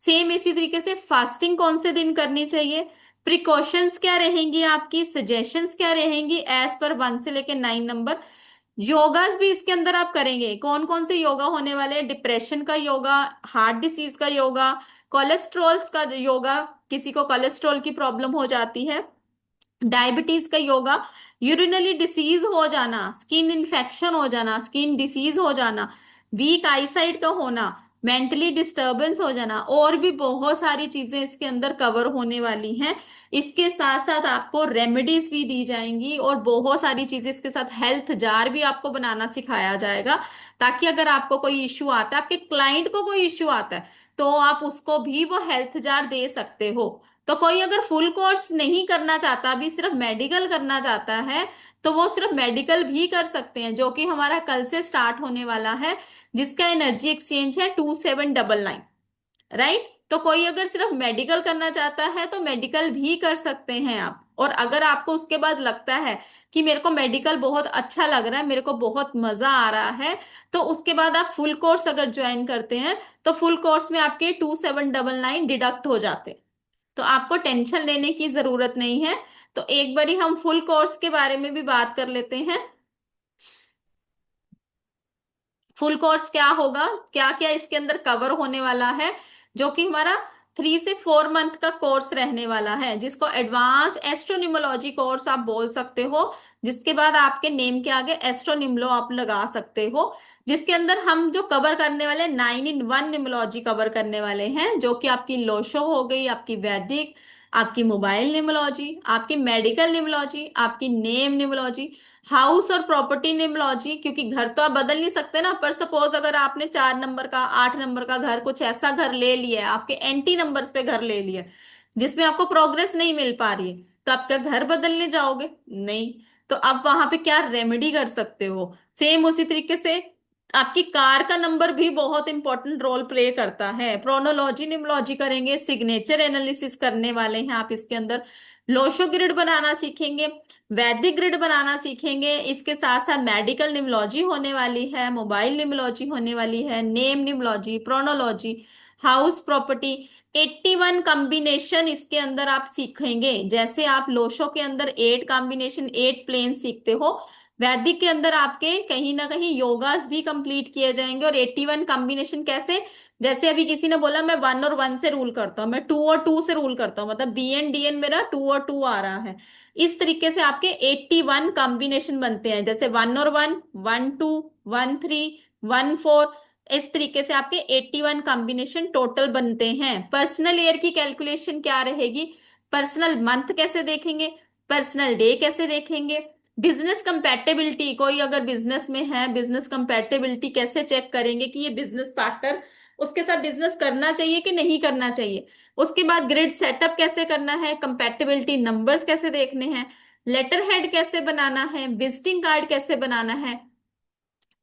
सेम इसी तरीके से फास्टिंग कौन से दिन करनी चाहिए, प्रिकॉशंस क्या रहेंगी आपकी, सजेशंस क्या रहेंगी एज पर 1 से लेके 9 नंबर। योगास भी इसके अंदर आप करेंगे, कौन कौन से योगा होने वाले हैं, डिप्रेशन का योगा, हार्ट डिसीज का योगा, कोलेस्ट्रॉल का योगा, किसी को कोलेस्ट्रॉल की प्रॉब्लम हो जाती है, डायबिटीज का योगा, यूरिनरी डिसीज हो जाना, स्किन इन्फेक्शन हो जाना, स्किन डिसीज हो जाना, वीक आईसाइट का होना, मेंटली डिस्टरबेंस हो जाना, और भी बहुत सारी चीजें इसके अंदर कवर होने वाली हैं। इसके साथ साथ आपको रेमेडीज भी दी जाएंगी और बहुत सारी चीजें इसके साथ, हेल्थ जार भी आपको बनाना सिखाया जाएगा, ताकि अगर आपको कोई इश्यू आता है, आपके क्लाइंट को कोई इश्यू आता है, तो आप उसको भी वो हेल्थ जार दे सकते हो। तो कोई अगर फुल कोर्स नहीं करना चाहता, अभी सिर्फ मेडिकल करना चाहता है, तो वो सिर्फ मेडिकल भी कर सकते हैं, जो कि हमारा कल से स्टार्ट होने वाला है, जिसका एनर्जी एक्सचेंज है 2799। राइट, तो कोई अगर सिर्फ मेडिकल करना चाहता है तो मेडिकल भी कर सकते हैं आप। और अगर आपको उसके बाद लगता है कि मेरे को मेडिकल बहुत अच्छा लग रहा है, मेरे को बहुत मजा आ रहा है, तो उसके बाद आप फुल कोर्स अगर ज्वाइन करते हैं, तो फुल कोर्स में आपके 2799 डिडक्ट हो जाते हैं। तो आपको टेंशन लेने की जरूरत नहीं है। तो एक बारी हम फुल कोर्स के बारे में भी बात कर लेते हैं। फुल कोर्स क्या होगा, क्या क्या इसके अंदर कवर होने वाला है, जो कि हमारा 3 से 4 मंथ का कोर्स रहने वाला है, जिसको एडवांस एस्ट्रोनिमोलॉजी कोर्स आप बोल सकते हो, जिसके बाद आपके नेम के आगे एस्ट्रोनिमलो आप लगा सकते हो। जिसके अंदर हम जो कवर करने वाले 9 in 1 निमोलॉजी कवर करने वाले हैं, जो कि आपकी लोशो हो गई, आपकी वैदिक, आपकी मोबाइल निमोलॉजी, आपकी मेडिकल निमोलॉजी, आपकी नेम निमोलॉजी, हाउस और प्रॉपर्टी निमोलॉजी, क्योंकि घर तो आप बदल नहीं सकते ना, पर सपोज अगर आपने 4 नंबर का, 8 नंबर का घर, कुछ ऐसा घर ले लिया है, आपके एंटी नंबर्स पे घर ले लिया है, जिसमें आपको प्रोग्रेस नहीं मिल पा रही है, तो आप क्या घर बदलने जाओगे? नहीं। तो आप वहां पे क्या रेमेडी कर सकते हो? सेम उसी तरीके से आपकी कार का नंबर भी बहुत इंपॉर्टेंट रोल प्ले करता है। प्रोनोलॉजी निमोलॉजी करेंगे, सिग्नेचर एनालिसिस करने वाले हैं आप इसके अंदर, लोशो ग्रिड बनाना सीखेंगे, वैदिक ग्रिड बनाना सीखेंगे। इसके साथ साथ मेडिकल निमोलॉजी होने वाली है, मोबाइल निमोलॉजी होने वाली है, नेम निमोलॉजी, प्रोनोलॉजी, हाउस प्रॉपर्टी, 81 कॉम्बिनेशन इसके अंदर आप सीखेंगे। जैसे आप लोशो के अंदर 8 कॉम्बिनेशन, 8 प्लेन सीखते हो, वैदिक के अंदर आपके कहीं ना कहीं योगास भी कंप्लीट किए जाएंगे। और 81 कॉम्बिनेशन कैसे, जैसे अभी किसी ने बोला मैं 1 और 1 से रूल करता हूँ, मैं 2 और 2 से रूल करता हूँ, मतलब BN DN मेरा 2 और 2 आ रहा है। इस तरीके से आपके 81 कॉम्बिनेशन बनते हैं, जैसे 1 और 1, 1 2, 1 3, 1 4, इस तरीके से आपके 81 कॉम्बिनेशन टोटल बनते हैं। पर्सनल ईयर की कैलकुलेशन क्या रहेगी, पर्सनल मंथ कैसे देखेंगे, पर्सनल डे कैसे देखेंगे, बिजनेस कंपैटिबिलिटी, कोई अगर बिजनेस में है, बिजनेस कंपैटिबिलिटी कैसे चेक करेंगे कि ये बिजनेस पार्टनर, उसके साथ बिजनेस करना चाहिए कि नहीं करना चाहिए। उसके बाद ग्रिड सेटअप कैसे करना है, कंपैटिबिलिटी नंबर्स कैसे देखने हैं, लेटर हेड कैसे बनाना है, विजिटिंग कार्ड कैसे बनाना है,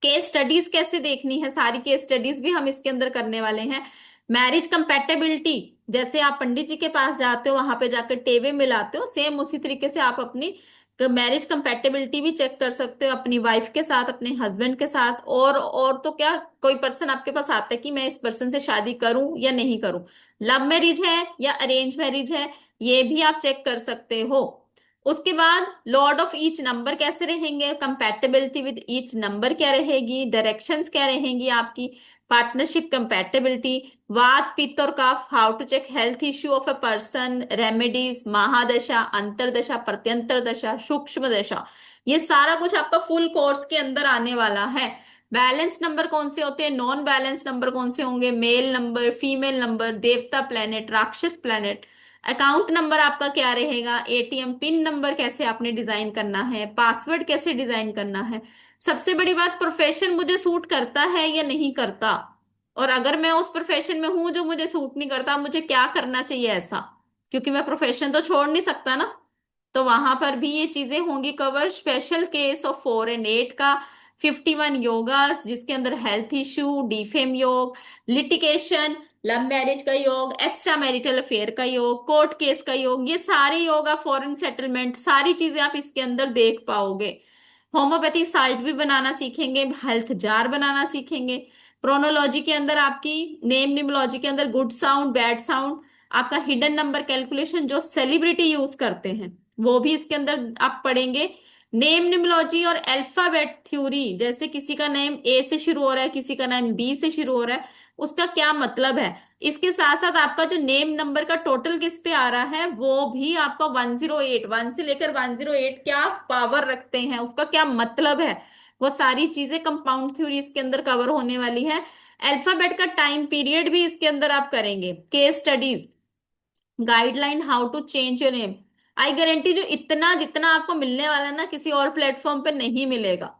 केस स्टडीज कैसे देखनी है, सारी केस स्टडीज भी हम इसके अंदर करने वाले हैं। मैरिज कंपैटिबिलिटी, जैसे आप पंडित जी के पास जाते हो, वहां पे जाकर टेवे मिलाते हो, सेम उसी तरीके से आप अपनी मैरिज कंपैटिबिलिटी भी चेक कर सकते हो अपनी वाइफ के साथ, अपने हस्बैंड के साथ। और तो क्या, कोई पर्सन आपके पास आता है कि मैं इस पर्सन से शादी करूं या नहीं करूं, लव मैरिज है या अरेंज मैरिज है, ये भी आप चेक कर सकते हो। उसके बाद लॉर्ड ऑफ ईच नंबर कैसे रहेंगे, कंपैटिबिलिटी विद ईच नंबर क्या रहेगी, डायरेक्शंस क्या रहेंगी आपकी, पार्टनरशिप कंपैटिबिलिटी, वात पित्त और कफ, how to check health issue of a person, remedies, महादशा, अंतरदशा, प्रत्यंतर दशा, सूक्ष्म दशा, ये सारा कुछ आपका फुल कोर्स के अंदर आने वाला है। बैलेंस नंबर कौन से होते हैं, नॉन बैलेंस नंबर कौन से होंगे, मेल नंबर, फीमेल नंबर, देवता प्लेनेट, राक्षस प्लेनेट, अकाउंट नंबर आपका क्या रहेगा, एटीएम पिन नंबर कैसे आपने डिजाइन करना है, पासवर्ड कैसे डिजाइन करना है। सबसे बड़ी बात, प्रोफेशन मुझे सूट करता है या नहीं करता, और अगर मैं उस प्रोफेशन में हूं जो मुझे सूट नहीं करता, मुझे क्या करना चाहिए ऐसा, क्योंकि मैं प्रोफेशन तो छोड़ नहीं सकता ना। तो वहां पर भी ये चीजें होंगी कवर। स्पेशल केस ऑफ 4 और 8 का, 51 योगा जिसके अंदर हेल्थ इश्यू, डिफेम योग, लिटिगेशन, लव मैरिज का योग, एक्स्ट्रा मैरिटल अफेयर का योग, कोर्ट केस का योग, ये सारे योगा, फॉरेन सेटलमेंट, सारी चीजें आप इसके अंदर देख पाओगे। होम्योपैथी साल्ट भी बनाना सीखेंगे, हेल्थ जार बनाना सीखेंगे। प्रोनोलॉजी के अंदर आपकी, नेम निमोलॉजी के अंदर गुड साउंड बैड साउंड, आपका हिडन नंबर कैलकुलेशन जो सेलिब्रिटी यूज करते हैं वो भी इसके अंदर आप पढ़ेंगे। नेम निमोलॉजी और अल्फाबेट थ्योरी, जैसे किसी का नेम ए से शुरू हो रहा है, किसी का नेम बी से शुरू हो रहा है, उसका क्या मतलब है। इसके साथ साथ आपका जो नेम नंबर का टोटल किस पे आ रहा है वो भी आपका 108, 1 से लेकर 108 क्या पावर रखते हैं, उसका क्या मतलब है, वो सारी चीजें कंपाउंड थ्योरी इसके अंदर कवर होने वाली है। अल्फाबेट का टाइम पीरियड भी इसके अंदर आप करेंगे। Case studies, guideline how to change your name. I guarantee जो इतना जितना आपको मिलने वाला है ना, किसी और प्लेटफॉर्म पे नहीं मिलेगा।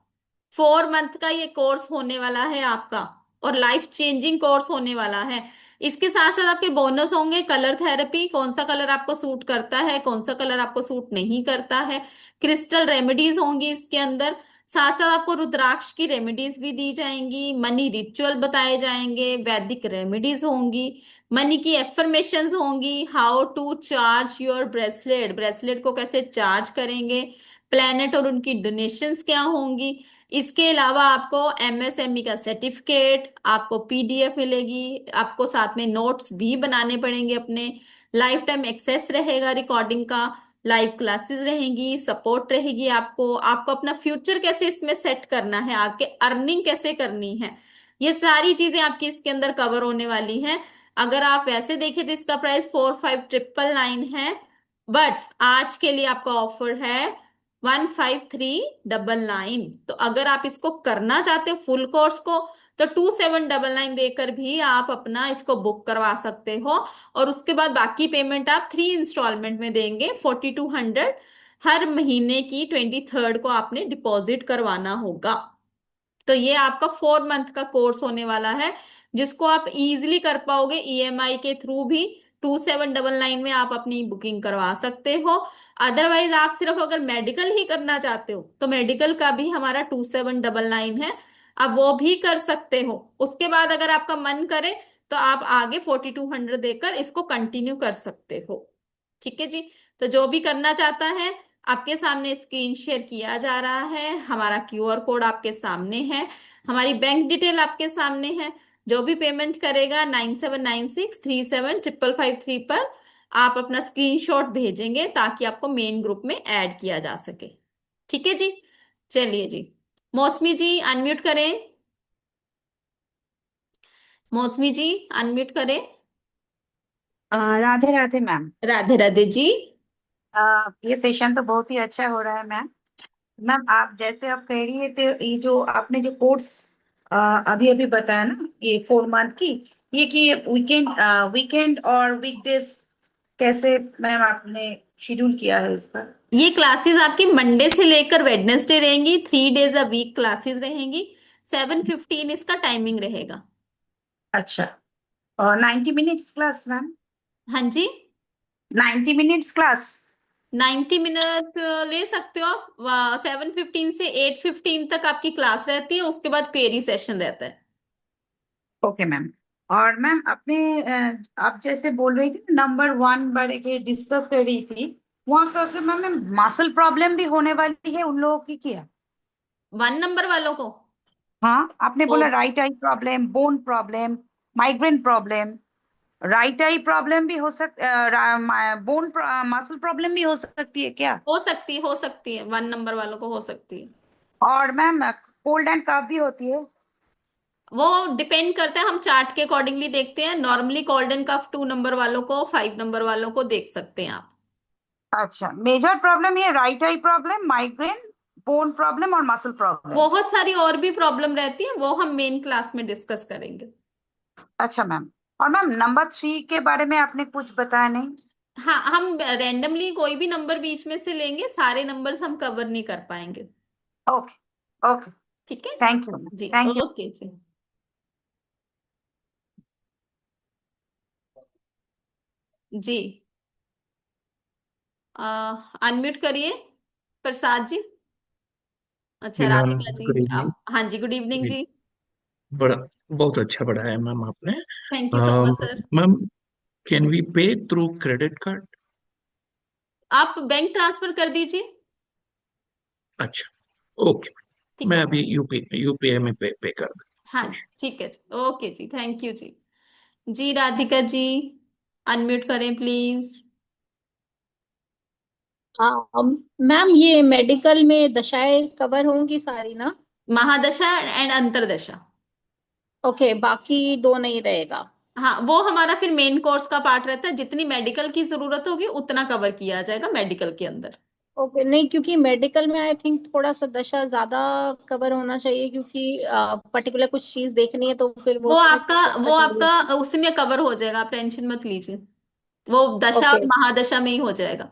4 मंथ का ये कोर्स होने वाला है आपका, और लाइफ चेंजिंग कोर्स होने वाला है। इसके साथ साथ आपके बोनस होंगे, कलर थेरेपी, कौन सा कलर आपको सूट करता है, कौन सा कलर आपको सूट नहीं करता है। क्रिस्टल रेमेडीज होंगी इसके अंदर, साथ साथ आपको रुद्राक्ष की रेमेडीज भी दी जाएंगी, मनी रिचुअल बताए जाएंगे, वैदिक रेमेडीज होंगी, मनी की एफर्मेशंस होंगी, how to charge your bracelet, bracelet को कैसे चार्ज करेंगे, प्लेनेट और उनकी डोनेशंस क्या होंगी। इसके अलावा आपको एमएसएमई का सर्टिफिकेट, आपको पीडीएफ मिलेगी, आपको साथ में नोट्स भी बनाने पड़ेंगे अपने। लाइफ टाइम एक्सेस रहेगा रिकॉर्डिंग का, लाइव क्लासेस रहेंगी, सपोर्ट रहेगी आपको। आपको अपना फ्यूचर कैसे इसमें सेट करना है, आगे अर्निंग कैसे करनी है, ये सारी चीजें आपकी इसके अंदर कवर होने वाली हैं। अगर आप वैसे देखें तो इसका प्राइस 4599 है, बट आज के लिए आपका ऑफर है 15399। तो अगर आप इसको करना चाहते हो फुल कोर्स को, तो 2799 देकर भी आप अपना इसको बुक करवा सकते हो, और उसके बाद बाकी पेमेंट आप 3 इंस्टॉलमेंट में देंगे, 4200 हर महीने की 23rd को आपने डिपॉजिट करवाना होगा। तो ये आपका 4 मंथ का कोर्स होने वाला है, जिसको आप इजीली कर पाओगे ईएमआई के थ्रू भी। 2799 में आप अपनी बुकिंग करवा सकते हो। अदरवाइज आप सिर्फ अगर मेडिकल ही करना चाहते हो तो मेडिकल का भी हमारा 2799 है, आप वो भी कर सकते हो। उसके बाद अगर आपका मन करे तो आप आगे 4200 देकर इसको कंटिन्यू कर सकते हो। ठीक है जी। तो जो भी करना चाहता है, आपके सामने स्क्रीन शेयर किया जा रहा है, हमारा क्यूआर कोड आपके सामने है, हमारी बैंक डिटेल आपके सामने है। जो भी पेमेंट करेगा 9796375553 पर आप अपना स्क्रीनशॉट भेजेंगे, ताकि आपको मेन ग्रुप में ऐड किया जा सके। ठीक है जी। चलिए जी, मौसमी जी अनम्यूट करें, मौसमी जी अनम्यूट करें। राधे राधे मैम। राधे राधे जी। ये सेशन तो बहुत ही अच्छा हो रहा है मैम। मैम आप जैसे आप कह रही है तो ये जो आपने जो कोर्स अभी अभी बताया ना, ये 4 मंथ की, ये कि वीकेंड वीकेंड और वीकडेज कैसे मैम आपने शेड्यूल किया है इसका? ये क्लासेस आपकी मंडे से लेकर वेडनेसडे रहेंगी, 3 डेज अ वीक क्लासेस रहेंगी। 7:15 इसका टाइमिंग रहेगा। अच्छा, और 90 मिनट्स क्लास मैम? हाँ जी, 90 मिनट्स क्लास? 90 मिनट ले सकते हो आप। 7:15 से 8:15 तक आपकी क्लास रहती है, उसके बाद क्वेरी सेशन रहता है। Okay ma'am. और मैम आपने आप जैसे बोल रही थी नंबर 1 बारे के डिस्कस कर रही थी, वहाँ का मैम मसल प्रॉब्लम भी होने वाली है उन लोगों की क्या? 1 नंबर वालों को। हाँ, आपने ओ, बोला right I problem, bone problem, migraine problem, right I problem भी हो बोन मसल प्रॉब्लम भी हो सकती है क्या? हो सकती है 1 नंबर वालों को हो सकती है। और मैम कोल्ड एंड कफ भी होती है? वो डिपेंड करता है, हम चार्ट के अकॉर्डिंगली देखते हैं। Normally cold and cough 2 number वालों को, 5 नंबर वालों को देख सकते हैं आप। अच्छा, मेजर प्रॉब्लम ये right I problem, migraine, bone problem और मसल प्रॉब्लम? बहुत सारी और भी प्रॉब्लम रहती है, वो हम मेन क्लास में डिस्कस करेंगे। अच्छा मैम। और मैम नंबर 3 के बारे में आपने कुछ बताया नहीं। हाँ, हम रैंडमली कोई भी नंबर बीच में से लेंगे, सारे नंबर्स हम कवर नहीं कर पाएंगे। ओके। ओके। ठीक है थैंक यू। जी। Thank you. ओके जी। जी अनम्यूट करिए प्रसाद जी। अच्छा, जी ma'am, Radhika ji good evening. आप, हाँ जी, गुड इवनिंग जी, जी। बड़ा बहुत अच्छा पढ़ाया मैम आपने। Thank you so much sir. Ma'am, can we pay through credit card? आप बैंक ट्रांसफर कर दीजिए। अच्छा, ओके। ठीक मैं है। अभी यूपीआई में पे कर हाँ दूँ। ठीक है जी, ओके जी, थैंक यू जी। जी राधिका जी अनम्यूट करें प्लीज। मैम ये मेडिकल में दशाएं कवर होंगी सारी ना? महादशा एंड अंतरदशा। ओके, बाकी दो नहीं रहेगा? हाँ, वो हमारा फिर मेन कोर्स का पार्ट रहता है, जितनी मेडिकल की जरूरत होगी उतना कवर किया जाएगा मेडिकल के अंदर। ओके, नहीं क्योंकि मेडिकल में आई थिंक थोड़ा सा दशा ज्यादा कवर होना चाहिए, क्योंकि पर्टिकुलर कुछ चीज देखनी है तो फिर वो उसमें पता वो चलेगी। आपका उसमें कवर हो जाएगा, आप टेंशन मत लीजिए। वो दशा ओके। और महादशा में ही हो जाएगा।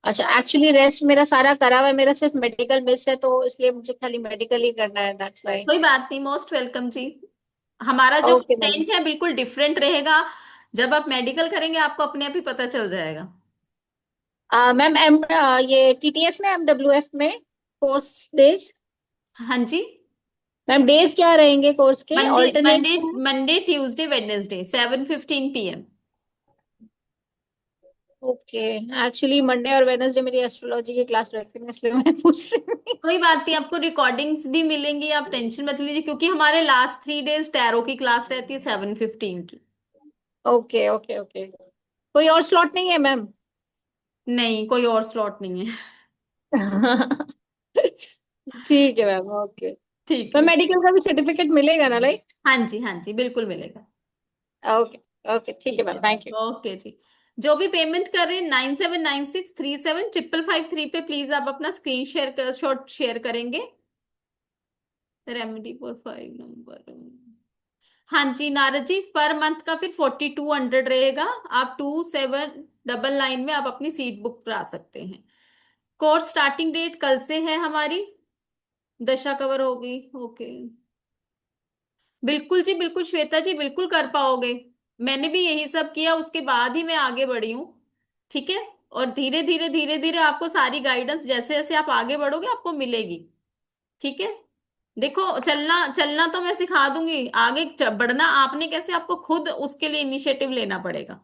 अच्छा, एक्चुअली रेस्ट मेरा सारा करा हुआ है, मेरा सिर्फ मेडिकल मिस है, तो इसलिए मुझे खाली मेडिकल ही करना है, दैट्स व्हाई। कोई बात नहीं, मोस्ट वेलकम जी। हमारा जो ओके मैम। कंटेंट है बिल्कुल डिफरेंट रहेगा। जब आप मेडिकल करेंगे आपको अपने आप ही पता चल जाएगा। मैम ये टीटीएस में एमडब्ल्यूएफ में कोर्स डेज, हाँ जी। मैम डेज क्या रहेंगे कोर्स के Monday alternate? Monday Monday Tuesday Wednesday 7:15 PM। Okay. Actually Monday और वेडनेसडे मेरी एस्ट्रोलॉजी की क्लास रहती है, इसलिए मैं पूछ रही हूँ। कोई बात नहीं, आपको रिकॉर्डिंग्स भी मिलेंगी, आप टेंशन मत लीजिए, क्योंकि हमारे लास्ट 3 डेज टैरो की क्लास रहती है 7:15 की। Okay okay okay. कोई और स्लॉट नहीं है मैम? नहीं, कोई और स्लॉट नहीं है। ठीक है मैम, ओके। ठीक मैम है। मेडिकल का भी सर्टिफिकेट मिलेगा ना, लाइक? हाँ जी, हाँ जी, बिल्कुल मिलेगा। ओके ओके, ठीक है ठीक है मैम, थैंक यू। जी, ओके जी। जो भी पेमेंट कर रहे हैं 9796375555 पे प्लीज आप अपना स्क्रीन शेयर कर, शॉट शेयर करेंगे। Remedy for 5 number. हाँ जी नारद जी, पर मंथ का फिर 4200 रहेगा। आप 2799 में आप अपनी सीट बुक करा सकते हैं। कोर्स स्टार्टिंग डेट कल से है हमारी। दशा कवर होगी, ओके। बिल्कुल जी, बिल्कुल श्वेता जी, बिल्कुल कर पाओगे। मैंने भी यही सब किया, उसके बाद ही मैं आगे बढ़ी हूँ। ठीक है। और धीरे धीरे आपको सारी गाइडेंस जैसे जैसे आप आगे बढ़ोगे आपको मिलेगी। ठीक है। देखो, चलना चलना तो मैं सिखा दूंगी, आगे बढ़ना आपने कैसे, आपको खुद उसके लिए इनिशिएटिव लेना पड़ेगा।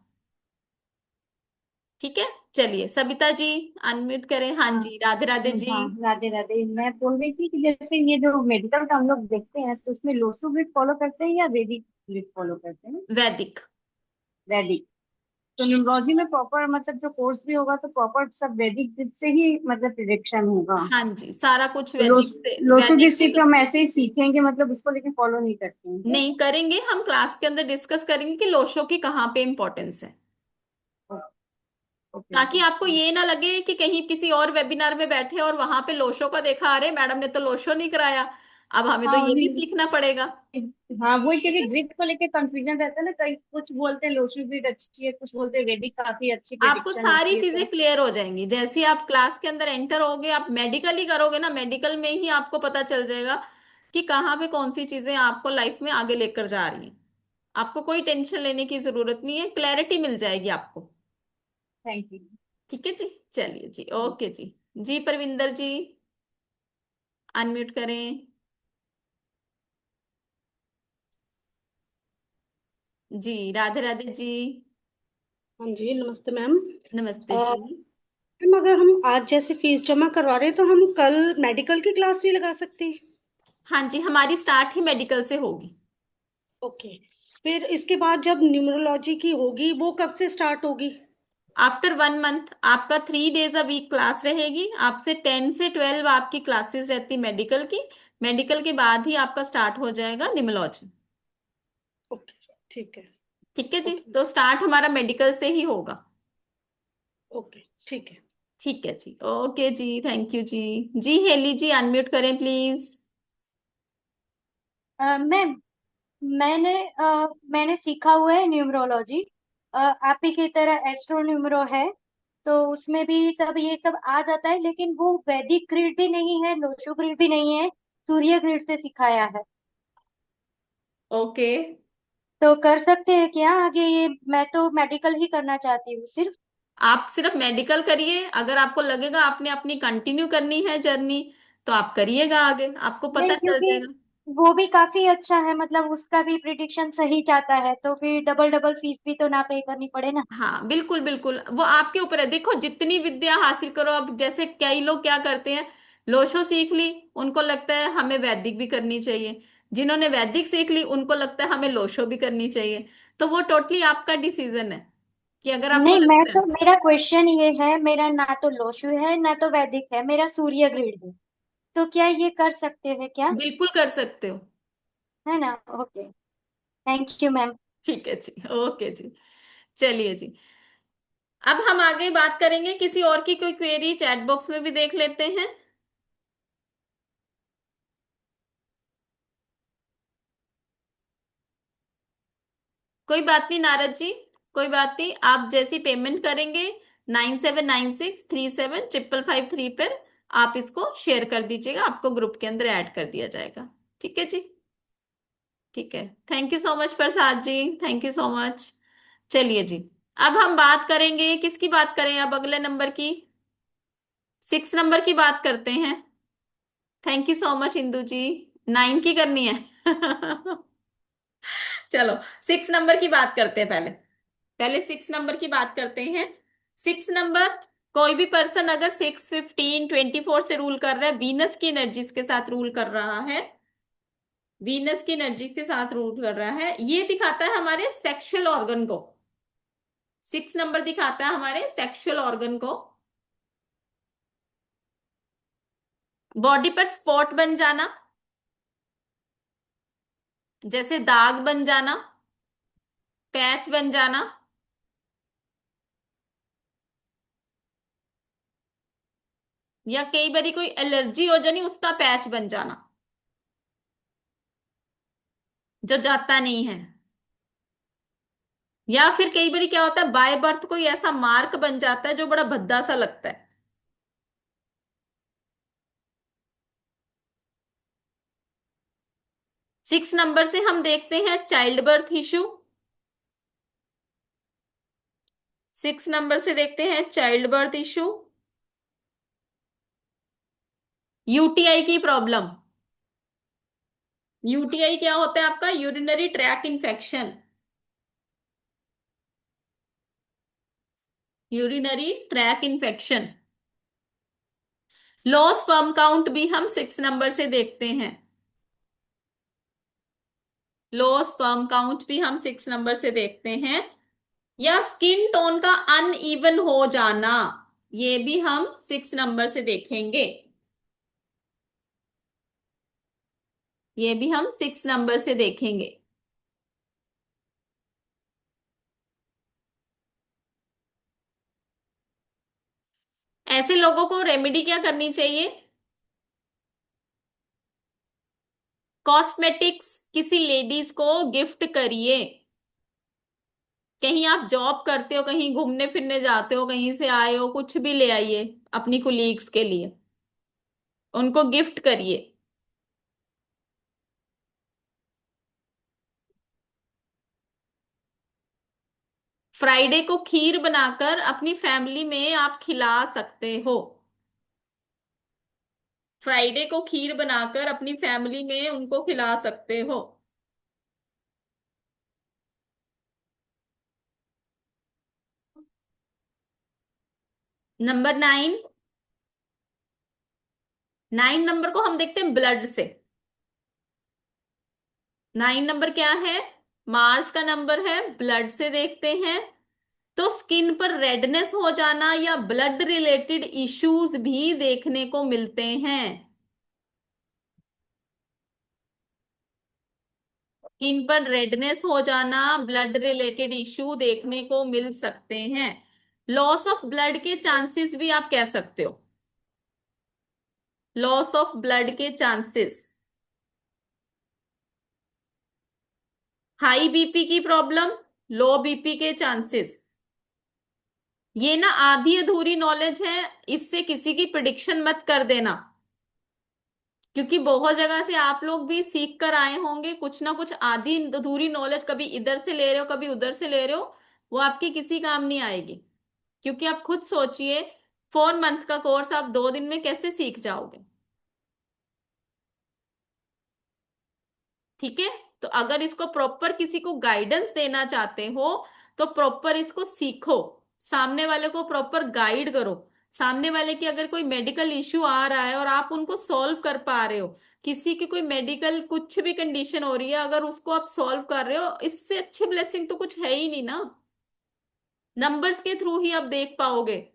ठीक है। चलिए सविता जी अनम्यूट करें। हाँ हाँ। जी, राधे राधे जी। हाँ, राधे राधे। मैं बोल रही थी कि जैसे ये जो मेडिकल का हम लोग देखते हैं तो उसमें लोसो ग्रिड फॉलो करते हैं या वैदिक ग्रिड फॉलो करते हैं? वैदिक। वैदिक। तो न्यूमरोलॉजी में प्रॉपर मतलब जो कोर्स भी होगा तो प्रॉपर सब वैदिक ग्रिड से ही मतलब प्रिडिक्शन होगा? हाँ जी, सारा कुछ तो वैदिक से, लोसो ग्रिड वैदिक से से। तो हम ऐसे ही सीखेंगे, मतलब उसको लेके फॉलो नहीं करते हैं क्या? नहीं करेंगे, हम क्लास के अंदर डिस्कस करेंगे कि लोशो की कहाँ पे इंपॉर्टेंस है। ओके। ताकि आपको ये ना लगे कि कहीं किसी और वेबिनार में बैठे और वहां पे लोशो का देखा, अरे मैडम ने तो लोशो नहीं कराया, अब हमें तो हाँ ये भी वही। सीखना पड़ेगा। हाँ वही, ठीक क्योंकि है। ग्रिड को लेके कंफ्यूजन रहता है ना, कई कुछ बोलते हैं लोसो ग्रिड अच्छी है, कुछ बोलते हैं वैदिक काफी अच्छी आपको प्रिडिक्शन सारी होती है, चीजें तो क्लियर हो जाएंगी जैसे ही आप क्लास के अंदर एंटर होगे। आप मेडिकल ही करोगे ना, मेडिकल में ही आपको पता चल जाएगा कि कहाँ पे कौन सी चीजें आपको लाइफ में आगे लेकर जा रही हैं। आपको कोई टेंशन लेने की जरूरत नहीं है, क्लैरिटी मिल जाएगी आपको। Thank you. ठीक है जी। चलिए जी, ओके जी। जी परविंदर जी अनम्यूट करें। जी राधे राधे जी। हाँ जी, नमस्ते मैम। नमस्ते जी। मैम, अगर हम आज जैसे फीस जमा करवा रहे हैं तो हम कल मेडिकल की क्लास भी लगा सकते हैं? हाँ जी, हमारी स्टार्ट ही मेडिकल से होगी। ओके। फिर इसके बाद जब न्यूमरोलॉजी की होगी वो कब से स्टार्ट होगी? आफ्टर 1 मंथ आपका 3 डेज अ वीक क्लास रहेगी। आपसे 10 से 12 आपकी क्लासेस रहती मेडिकल की। मेडिकल के बाद ही आपका स्टार्ट हो जाएगा निमोलॉजी। ओके, ठीक है। ठीक है जी, ओके। तो स्टार्ट हमारा मेडिकल से ही होगा। ओके, ठीक है। ठीक है जी, ओके जी, थैंक यू जी। जी हेली जी अनम्यूट करें प्लीज। मैम, मैंने मैंने सीखा हुआ है न्यूमरोलॉजी। आप ही की तरह एस्ट्रो न्यूमरो है, तो उसमें भी सब ये सब आ जाता है, लेकिन वो वैदिक ग्रिड भी नहीं है, लोशो ग्रिड भी नहीं है, सूर्य ग्रिड से सिखाया है। ओके, तो कर सकते हैं क्या आगे ये? मैं तो मेडिकल ही करना चाहती हूँ सिर्फ। आप सिर्फ मेडिकल करिए। अगर आपको लगेगा आपने अपनी कंटिन्यू करनी है जर्नी, तो आप करिएगा आगे, आपको पता नहीं, चल क्योंकि जाएगा। वो भी काफी अच्छा है, मतलब उसका भी प्रिडिक्शन सही जाता है, तो फिर डबल डबल फीस भी तो ना पे करनी पड़े ना। हाँ बिल्कुल बिल्कुल, वो आपके ऊपर है। देखो जितनी विद्या हासिल करो, अब जैसे कई लोग क्या करते हैं, लोशो सीख ली, उनको लगता है हमें वैदिक भी करनी चाहिए। जिन्होंने वैदिक सीख ली उनको लगता है हमें लोशो भी करनी चाहिए। तो वो टोटली आपका डिसीजन है कि अगर आपको नहीं, मैं लगता है। तो, मेरा क्वेश्चन ये है, मेरा ना तो लोशु है ना तो वैदिक है, मेरा सूर्य ग्रिड है, तो क्या ये कर सकते हैं क्या? बिल्कुल कर सकते हो। है ना? Okay, thank you ma'am. ठीक है जी, ओके जी। चलिए जी, अब हम आगे बात करेंगे। किसी और की कोई क्वेरी चैट बॉक्स में भी देख लेते हैं। कोई बात नहीं नारद जी, कोई बात नहीं। आप जैसी पेमेंट करेंगे 9796375553 पर आप इसको शेयर कर दीजिएगा, आपको ग्रुप के अंदर ऐड कर दिया जाएगा। ठीक है जी, ठीक है। Thank you so much Prasad ji, thank you so much. चलिए जी, अब हम बात करेंगे, किसकी बात करें अब अगले नंबर की? 6 नंबर की बात करते हैं। Thank you so much Indu ji. 9 की करनी है। चलो 6 नंबर की बात करते हैं पहले। पहले 6 नंबर की बात करते हैं। 6 नंबर, कोई भी पर्सन अगर 6, 15, 24 से रूल कर रहा है, वीनस की एनर्जीज के साथ रूल कर रहा है, वीनस की एनर्जी के साथ रूल कर रहा है, ये दिखाता है हमारे सेक्सुअल ऑर्गन को। 6 नंबर दिखाता है हमारे सेक्सुअल ऑर्गन को। बॉडी पर स्पॉट बन जाना, जैसे दाग बन जाना, पैच बन जाना, या कई बारी कोई एलर्जी हो जानी, उसका पैच बन जाना जो जाता नहीं है। या फिर कई बारी क्या होता है, बाय बर्थ कोई ऐसा मार्क बन जाता है जो बड़ा भद्दा सा लगता है। 6 नंबर से हम देखते हैं चाइल्ड बर्थ इशू। 6 नंबर से देखते हैं चाइल्ड बर्थ इशू, यूटीआई की प्रॉब्लम। यूटीआई क्या होता है आपका? Urinary track infection, urinary track infection. Low sperm count भी हम 6 नंबर से देखते हैं। लो स्पर्म काउंट भी हम 6 नंबर से देखते हैं। या स्किन टोन का अनइवन हो जाना, ये भी हम 6 नंबर से देखेंगे। ये भी हम 6 नंबर से देखेंगे। ऐसे लोगों को रेमेडी क्या करनी चाहिए? कॉस्मेटिक्स किसी लेडीज को गिफ्ट करिए। कहीं आप जॉब करते हो, कहीं घूमने फिरने जाते हो, कहीं से आए हो, कुछ भी ले आइए अपनी कुलीग्स के लिए, उनको गिफ्ट करिए। फ्राइडे को खीर बनाकर अपनी फैमिली में आप खिला सकते हो। फ्राइडे को खीर बनाकर अपनी फैमिली में उनको खिला सकते हो। नंबर 9, 9 नंबर को हम देखते हैं ब्लड से। 9 नंबर क्या है? मार्स का नंबर है, ब्लड से देखते हैं। तो स्किन पर रेडनेस हो जाना या ब्लड रिलेटेड इश्यूज भी देखने को मिलते हैं। स्किन पर रेडनेस हो जाना, ब्लड रिलेटेड इश्यू देखने को मिल सकते हैं। लॉस ऑफ ब्लड के चांसेस भी आप कह सकते हो। लॉस ऑफ ब्लड के चांसेस। हाई बीपी की प्रॉब्लम, लो बीपी के चांसेस, ये ना आधी अधूरी नॉलेज है, इससे किसी की प्रिडिक्शन मत कर देना, क्योंकि बहुत जगह से आप लोग भी सीख कर आए होंगे, कुछ ना कुछ आधी अधूरी नॉलेज कभी इधर से ले रहे हो कभी उधर से ले रहे हो, वो आपकी किसी काम नहीं आएगी। क्योंकि आप खुद सोचिए, 4 मंथ का कोर्स आप 2 दिन में कैसे सीख जाओगे? ठीक है, तो अगर इसको प्रॉपर किसी को गाइडेंस देना चाहते हो तो प्रॉपर इसको सीखो, सामने वाले को प्रॉपर गाइड करो। सामने वाले की अगर कोई मेडिकल इश्यू आ रहा है और आप उनको सॉल्व कर पा रहे हो, किसी की कोई मेडिकल कुछ भी कंडीशन हो रही है, अगर उसको आप सॉल्व कर रहे हो, इससे अच्छी ब्लेसिंग तो कुछ है ही नहीं ना। नंबर्स के थ्रू ही आप देख पाओगे।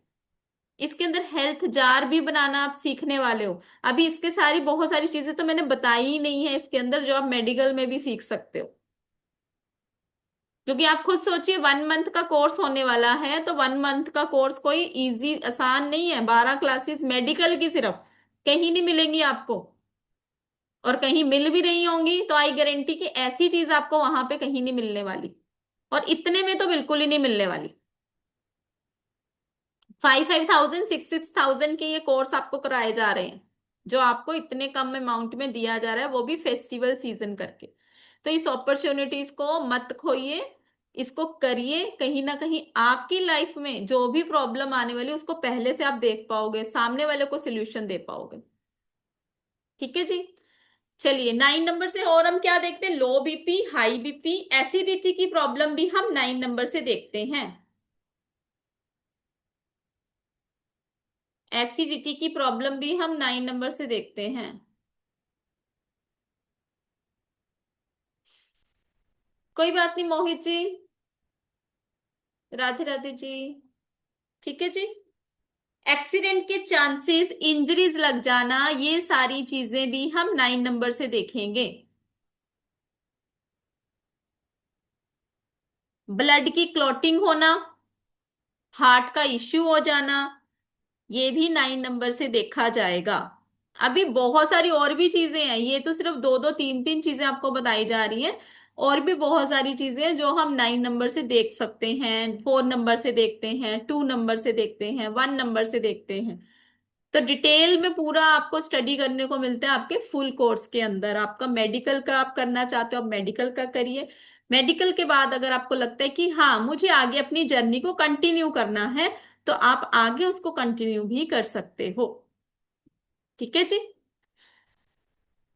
इसके अंदर हेल्थ जार भी बनाना आप सीखने वाले हो। अभी इसके सारी बहुत सारी चीजें तो मैंने बताई ही नहीं है इसके अंदर, जो आप मेडिकल में भी सीख सकते हो। क्योंकि आप खुद सोचिए, 1 मंथ का कोर्स होने वाला है, तो 1 मंथ का कोर्स कोई इजी आसान नहीं है। 12 क्लासेस मेडिकल की सिर्फ, कहीं नहीं मिलेंगी आपको, और कहीं मिल भी नहीं होंगी तो आई गारंटी कि ऐसी चीज आपको वहां पे कहीं नहीं मिलने वाली, और इतने में तो बिल्कुल ही नहीं मिलने वाली। 5,000 6,000 के ये कोर्स आपको कराए जा रहे हैं, जो आपको इतने कम अमाउंट में दिया जा रहा है, वो भी फेस्टिवल सीजन करके। तो इस अपॉर्चुनिटीज को मत खोइए, इसको करिए। कहीं ना कहीं आपकी लाइफ में जो भी प्रॉब्लम आने वाली है उसको पहले से आप देख पाओगे, सामने वाले को सोल्यूशन दे पाओगे। ठीक है जी। चलिए 9 नंबर से और हम क्या देखते हैं? लो बीपी, हाई बीपी, एसिडिटी की प्रॉब्लम भी हम 9 नंबर से देखते हैं। एसिडिटी की प्रॉब्लम भी हम 9 नंबर से देखते हैं। कोई बात नहीं मोहित जी, राधे राधे जी। ठीक है जी। एक्सीडेंट के चांसेस, इंजरीज लग जाना, ये सारी चीजें भी हम 9 नंबर से देखेंगे। ब्लड की क्लॉटिंग होना, हार्ट का इश्यू हो जाना, ये भी 9 नंबर से देखा जाएगा। अभी बहुत सारी और भी चीजें हैं, ये तो सिर्फ दो दो तीन तीन चीजें आपको बताई जा रही हैं। और भी बहुत सारी चीजें हैं जो हम 9 नंबर से देख सकते हैं, 4 नंबर से देखते हैं, 2 नंबर से देखते हैं, 1 नंबर से देखते हैं। तो डिटेल में पूरा आपको स्टडी करने को मिलता है आपके फुल कोर्स के अंदर। आपका मेडिकल का आप करना चाहते हो, आप मेडिकल का करिए। मेडिकल के बाद अगर आपको लगता है कि हाँ मुझे आगे अपनी जर्नी को कंटिन्यू करना है, तो आप आगे उसको कंटिन्यू भी कर सकते हो। ठीक है जी।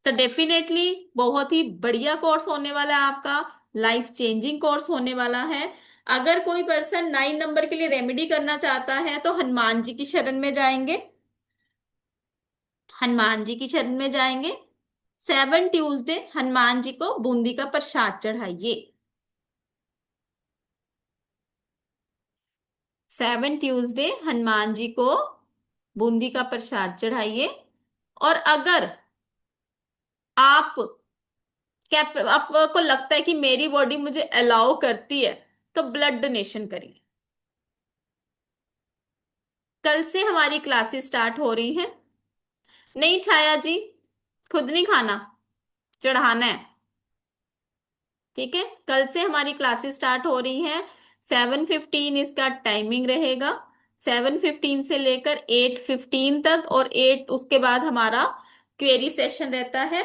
तो डेफिनेटली बहुत ही बढ़िया कोर्स होने वाला है आपका, लाइफ चेंजिंग कोर्स होने वाला है। अगर कोई पर्सन 9 नंबर के लिए रेमेडी करना चाहता है तो हनुमान जी की शरण में जाएंगे, हनुमान जी की शरण में जाएंगे। 7 ट्यूसडे हनुमान जी को बूंदी का प्रसाद चढ़ाइए। 7 ट्यूसडे हनुमान जी को बूंदी का प्रसाद चढ़ाइए। और अगर आप आपको लगता है कि मेरी बॉडी मुझे अलाउ करती है, तो ब्लड डोनेशन करिए। कल से हमारी क्लासेस स्टार्ट हो रही हैं। नहीं छाया जी, खुद नहीं खाना, चढ़ाना है। ठीक है, कल से हमारी क्लासेस स्टार्ट हो रही हैं। 7:15 इसका टाइमिंग रहेगा, 7:15 से लेकर 8:15 तक, और 8 उसके बाद हमारा क्वेरी सेशन रहता है।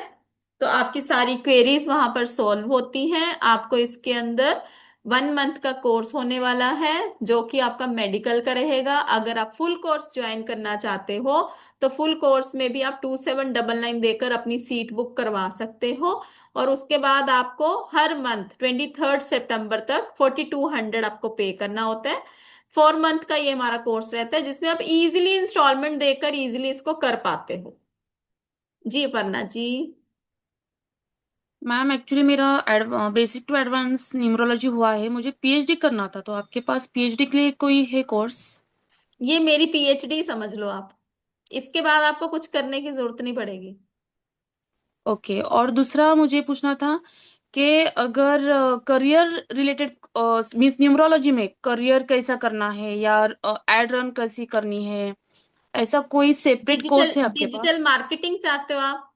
तो आपकी सारी क्वेरीज वहां पर सॉल्व होती हैं। आपको इसके अंदर 1 मंथ का कोर्स होने वाला है, जो कि आपका मेडिकल का रहेगा। अगर आप फुल कोर्स ज्वाइन करना चाहते हो तो फुल कोर्स में भी आप 2799 देकर अपनी सीट बुक करवा सकते हो। और उसके बाद आपको हर मंथ 23 सितंबर तक 4200 आपको पे करना होता है। 4 मंथ का ये हमारा कोर्स रहता है, जिसमें आप इजीली इंस्टॉलमेंट देकर इजीली इसको कर पाते हो। जी अपर्णा जी। मैम एक्चुअली मेरा बेसिक टू एडवांस न्यूमरोलॉजी हुआ है, मुझे पीएचडी करना था, तो आपके पास पीएचडी के लिए कोई है कोर्स? ये मेरी पीएचडी समझ लो आप, इसके बाद आपको कुछ करने की जरूरत नहीं पड़ेगी। ओके, और दूसरा मुझे पूछना था कि अगर करियर रिलेटेड मीन्स न्यूमरोलॉजी में करियर कैसा करना है या एड रन कैसी करनी है, ऐसा कोई सेपरेट डिजिटल कोर्स है आपके पास? डिजिटल मार्केटिंग चाहते हो आप?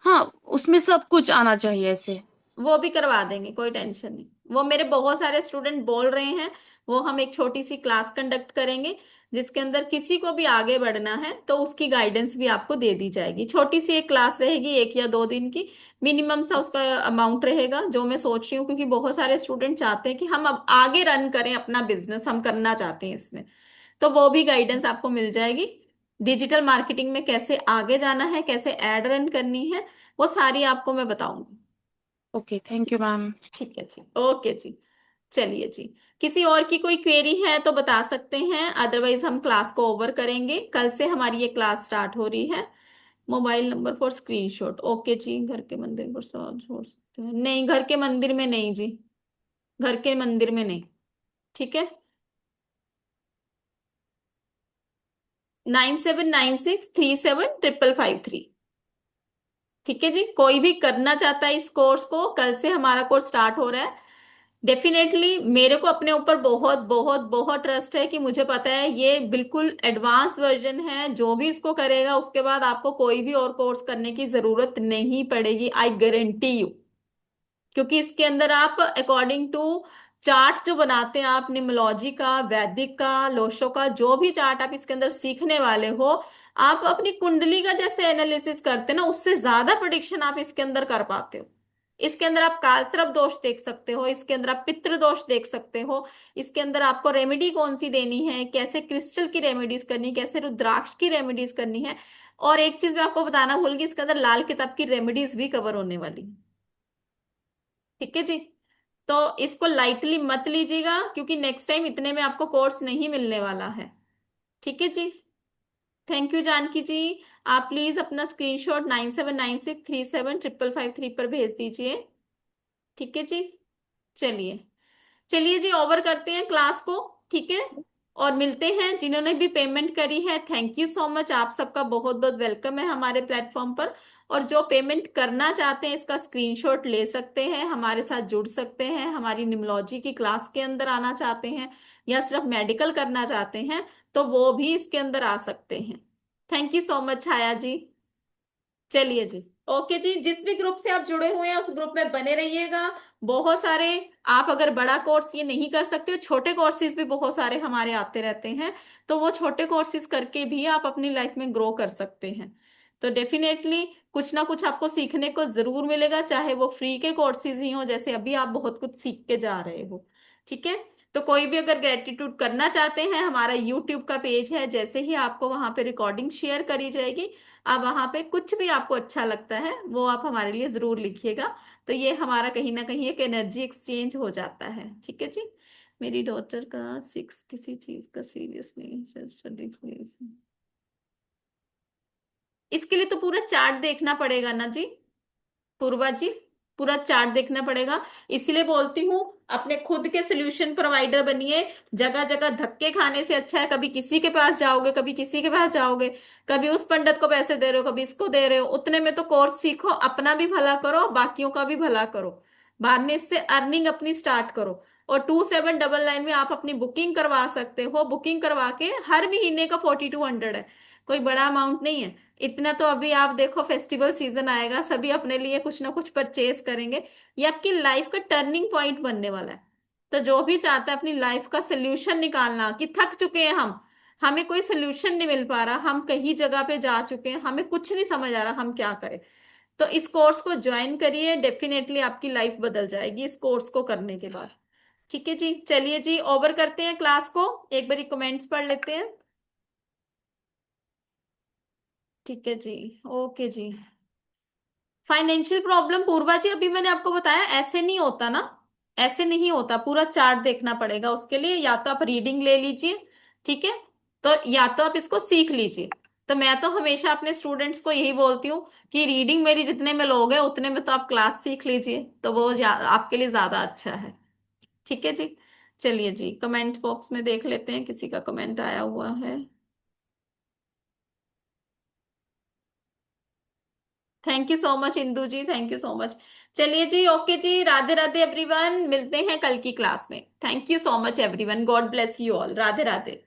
हाँ, उसमें सब कुछ आना चाहिए ऐसे। वो भी करवा देंगे, कोई टेंशन नहीं। वो मेरे बहुत सारे स्टूडेंट बोल रहे हैं, वो हम एक छोटी सी क्लास कंडक्ट करेंगे जिसके अंदर किसी को भी आगे बढ़ना है तो उसकी गाइडेंस भी आपको दे दी जाएगी। छोटी सी एक क्लास रहेगी, 1 या 2 दिन की, मिनिमम सा उसका अमाउंट रहेगा जो मैं सोच रही हूँ, क्योंकि बहुत सारे स्टूडेंट चाहते हैं कि हम अब आगे रन करें अपना बिजनेस, हम करना चाहते हैं इसमें, तो वो भी गाइडेंस आपको मिल जाएगी। डिजिटल मार्केटिंग में कैसे आगे जाना है, कैसे एड रन करनी है, वो सारी आपको मैं बताऊंगी। Okay, thank you ma'am. ठीक है जी, ओके जी। चलिए जी, किसी और की कोई क्वेरी है तो बता सकते हैं, अदरवाइज हम क्लास को ओवर करेंगे। कल से हमारी ये क्लास स्टार्ट हो रही है। Mobile number for screenshot, okay जी। घर के मंदिर पर छोड़ सकते हैं? नहीं, घर के मंदिर में नहीं जी, घर के मंदिर में नहीं। ठीक है, 9796375553। ठीक है जी, कोई भी करना चाहता है इस कोर्स को, कल से हमारा कोर्स स्टार्ट हो रहा है। डेफिनेटली मेरे को अपने ऊपर बहुत बहुत बहुत ट्रस्ट है कि मुझे पता है ये बिल्कुल एडवांस वर्जन है, जो भी इसको करेगा उसके बाद आपको कोई भी और कोर्स करने की जरूरत नहीं पड़ेगी, आई गारंटी यू। क्योंकि इसके अंदर आप अकॉर्डिंग टू चार्ट जो बनाते हैं आप, निमोलॉजी का, वैदिक का, लोशो का, जो भी चार्ट आप इसके अंदर सीखने वाले हो, आप अपनी कुंडली का जैसे एनालिसिस करते हैं ना, उससे ज्यादा प्रिडिक्शन आप इसके अंदर कर पाते हो। इसके अंदर आप कालसर्प दोष देख सकते हो, इसके अंदर आप पितृ दोष देख सकते हो, इसके अंदर आपको रेमेडी कौन सी देनी है, कैसे क्रिस्टल की रेमेडीज करनी, कैसे रुद्राक्ष की रेमेडीज करनी है। और एक चीज मैं आपको बताना भूल गई, इसके अंदर लाल किताब की रेमेडीज भी कवर होने वाली है। ठीक है जी, तो इसको लाइटली मत लीजिएगा, क्योंकि नेक्स्ट टाइम इतने में आपको कोर्स नहीं मिलने वाला है। ठीक है जी, थैंक यू जानकी जी। आप प्लीज अपना स्क्रीनशॉट 9796375553 पर भेज दीजिए। ठीक है जी, चलिए, चलिए जी, ओवर करते हैं क्लास को। ठीक है, और मिलते हैं जिन्होंने भी पेमेंट करी है, थैंक यू सो मच, आप सबका बहुत बहुत वेलकम है हमारे प्लेटफॉर्म पर। और जो पेमेंट करना चाहते हैं इसका स्क्रीनशॉट ले सकते हैं, हमारे साथ जुड़ सकते हैं, हमारी निमोलॉजी की क्लास के अंदर आना चाहते हैं या सिर्फ मेडिकल करना चाहते हैं तो वो भी इसके अंदर आ सकते हैं। थैंक यू सो मच छाया जी। चलिए जी, ओके जी। जिस भी ग्रुप से आप जुड़े हुए हैं उस ग्रुप में बने रहिएगा। बहुत सारे, आप अगर बड़ा कोर्स ये नहीं कर सकते हो, छोटे कोर्सेज भी बहुत सारे हमारे आते रहते हैं, तो वो छोटे कोर्सेज करके भी आप अपनी लाइफ में ग्रो कर सकते हैं। तो डेफिनेटली कुछ ना कुछ आपको सीखने को जरूर मिलेगा, चाहे वो फ्री के कोर्सेज ही हो, जैसे अभी आप बहुत कुछ सीख के जा रहे हो। ठीक है, तो कोई भी अगर ग्रेटिट्यूड करना चाहते हैं, हमारा यूट्यूब का पेज है, जैसे ही आपको वहां पे रिकॉर्डिंग शेयर करी जाएगी, आप वहां पे कुछ भी आपको अच्छा लगता है वो आप हमारे लिए जरूर लिखिएगा। तो ये हमारा कहीं ना कहीं एक एनर्जी एक्सचेंज हो जाता है। ठीक है जी, मेरी डॉटर का 6 किसी चीज का सीरियस नहीं, स्टडी प्लीज। इसके लिए तो पूरा चार्ट देखना पड़ेगा ना जी, पूर्वा जी, पूरा चार्ट देखना पड़ेगा। इसीलिए बोलती हूँ अपने खुद के सोल्यूशन प्रोवाइडर बनिए। जगह जगह धक्के खाने से अच्छा है, कभी किसी के पास जाओगे, कभी किसी के पास जाओगे, कभी उस पंडित को पैसे दे रहे हो, कभी इसको दे रहे हो, उतने में तो कोर्स सीखो, अपना भी भला करो, बाकियों का भी भला करो, बाद में इससे अर्निंग अपनी स्टार्ट करो। और 2799 में आप अपनी बुकिंग करवा सकते हो, बुकिंग करवा के हर महीने का 4200 है, कोई बड़ा अमाउंट नहीं है। इतना तो अभी आप देखो, फेस्टिवल सीजन आएगा, सभी अपने लिए कुछ ना कुछ परचेज करेंगे, ये आपकी लाइफ का टर्निंग पॉइंट बनने वाला है। तो जो भी चाहता है अपनी लाइफ का सोल्यूशन निकालना, कि थक चुके हैं हम, हमें कोई सोल्यूशन नहीं मिल पा रहा, हम कहीं जगह पे जा चुके हैं, हमें कुछ नहीं समझ आ रहा हम क्या करें, तो इस कोर्स को ज्वाइन करिए, डेफिनेटली आपकी लाइफ बदल जाएगी इस कोर्स को करने के बाद। ठीक है जी, चलिए जी, ओवर करते हैं क्लास को, एक बार कमेंट्स पढ़ लेते हैं। ठीक है जी, ओके जी। फाइनेंशियल प्रॉब्लम पूर्वा जी, अभी मैंने आपको बताया ऐसे नहीं होता ना, ऐसे नहीं होता, पूरा चार्ट देखना पड़ेगा उसके लिए, या तो आप रीडिंग ले लीजिए, ठीक है, तो या तो आप इसको सीख लीजिए। तो मैं तो हमेशा अपने स्टूडेंट्स को यही बोलती हूँ कि रीडिंग मेरी जितने में लोगे उतने में तो आप क्लास सीख लीजिए, तो वो आपके लिए ज्यादा अच्छा है। ठीक है जी, चलिए जी, कमेंट बॉक्स में देख लेते हैं किसी का कमेंट आया हुआ है। Thank you so much Indu ji, thank you so much. चलिए जी, ओके जी, राधे राधे एवरीवन, मिलते हैं कल की क्लास में। Thank you so much everyone, God bless you all, Radhe Radhe.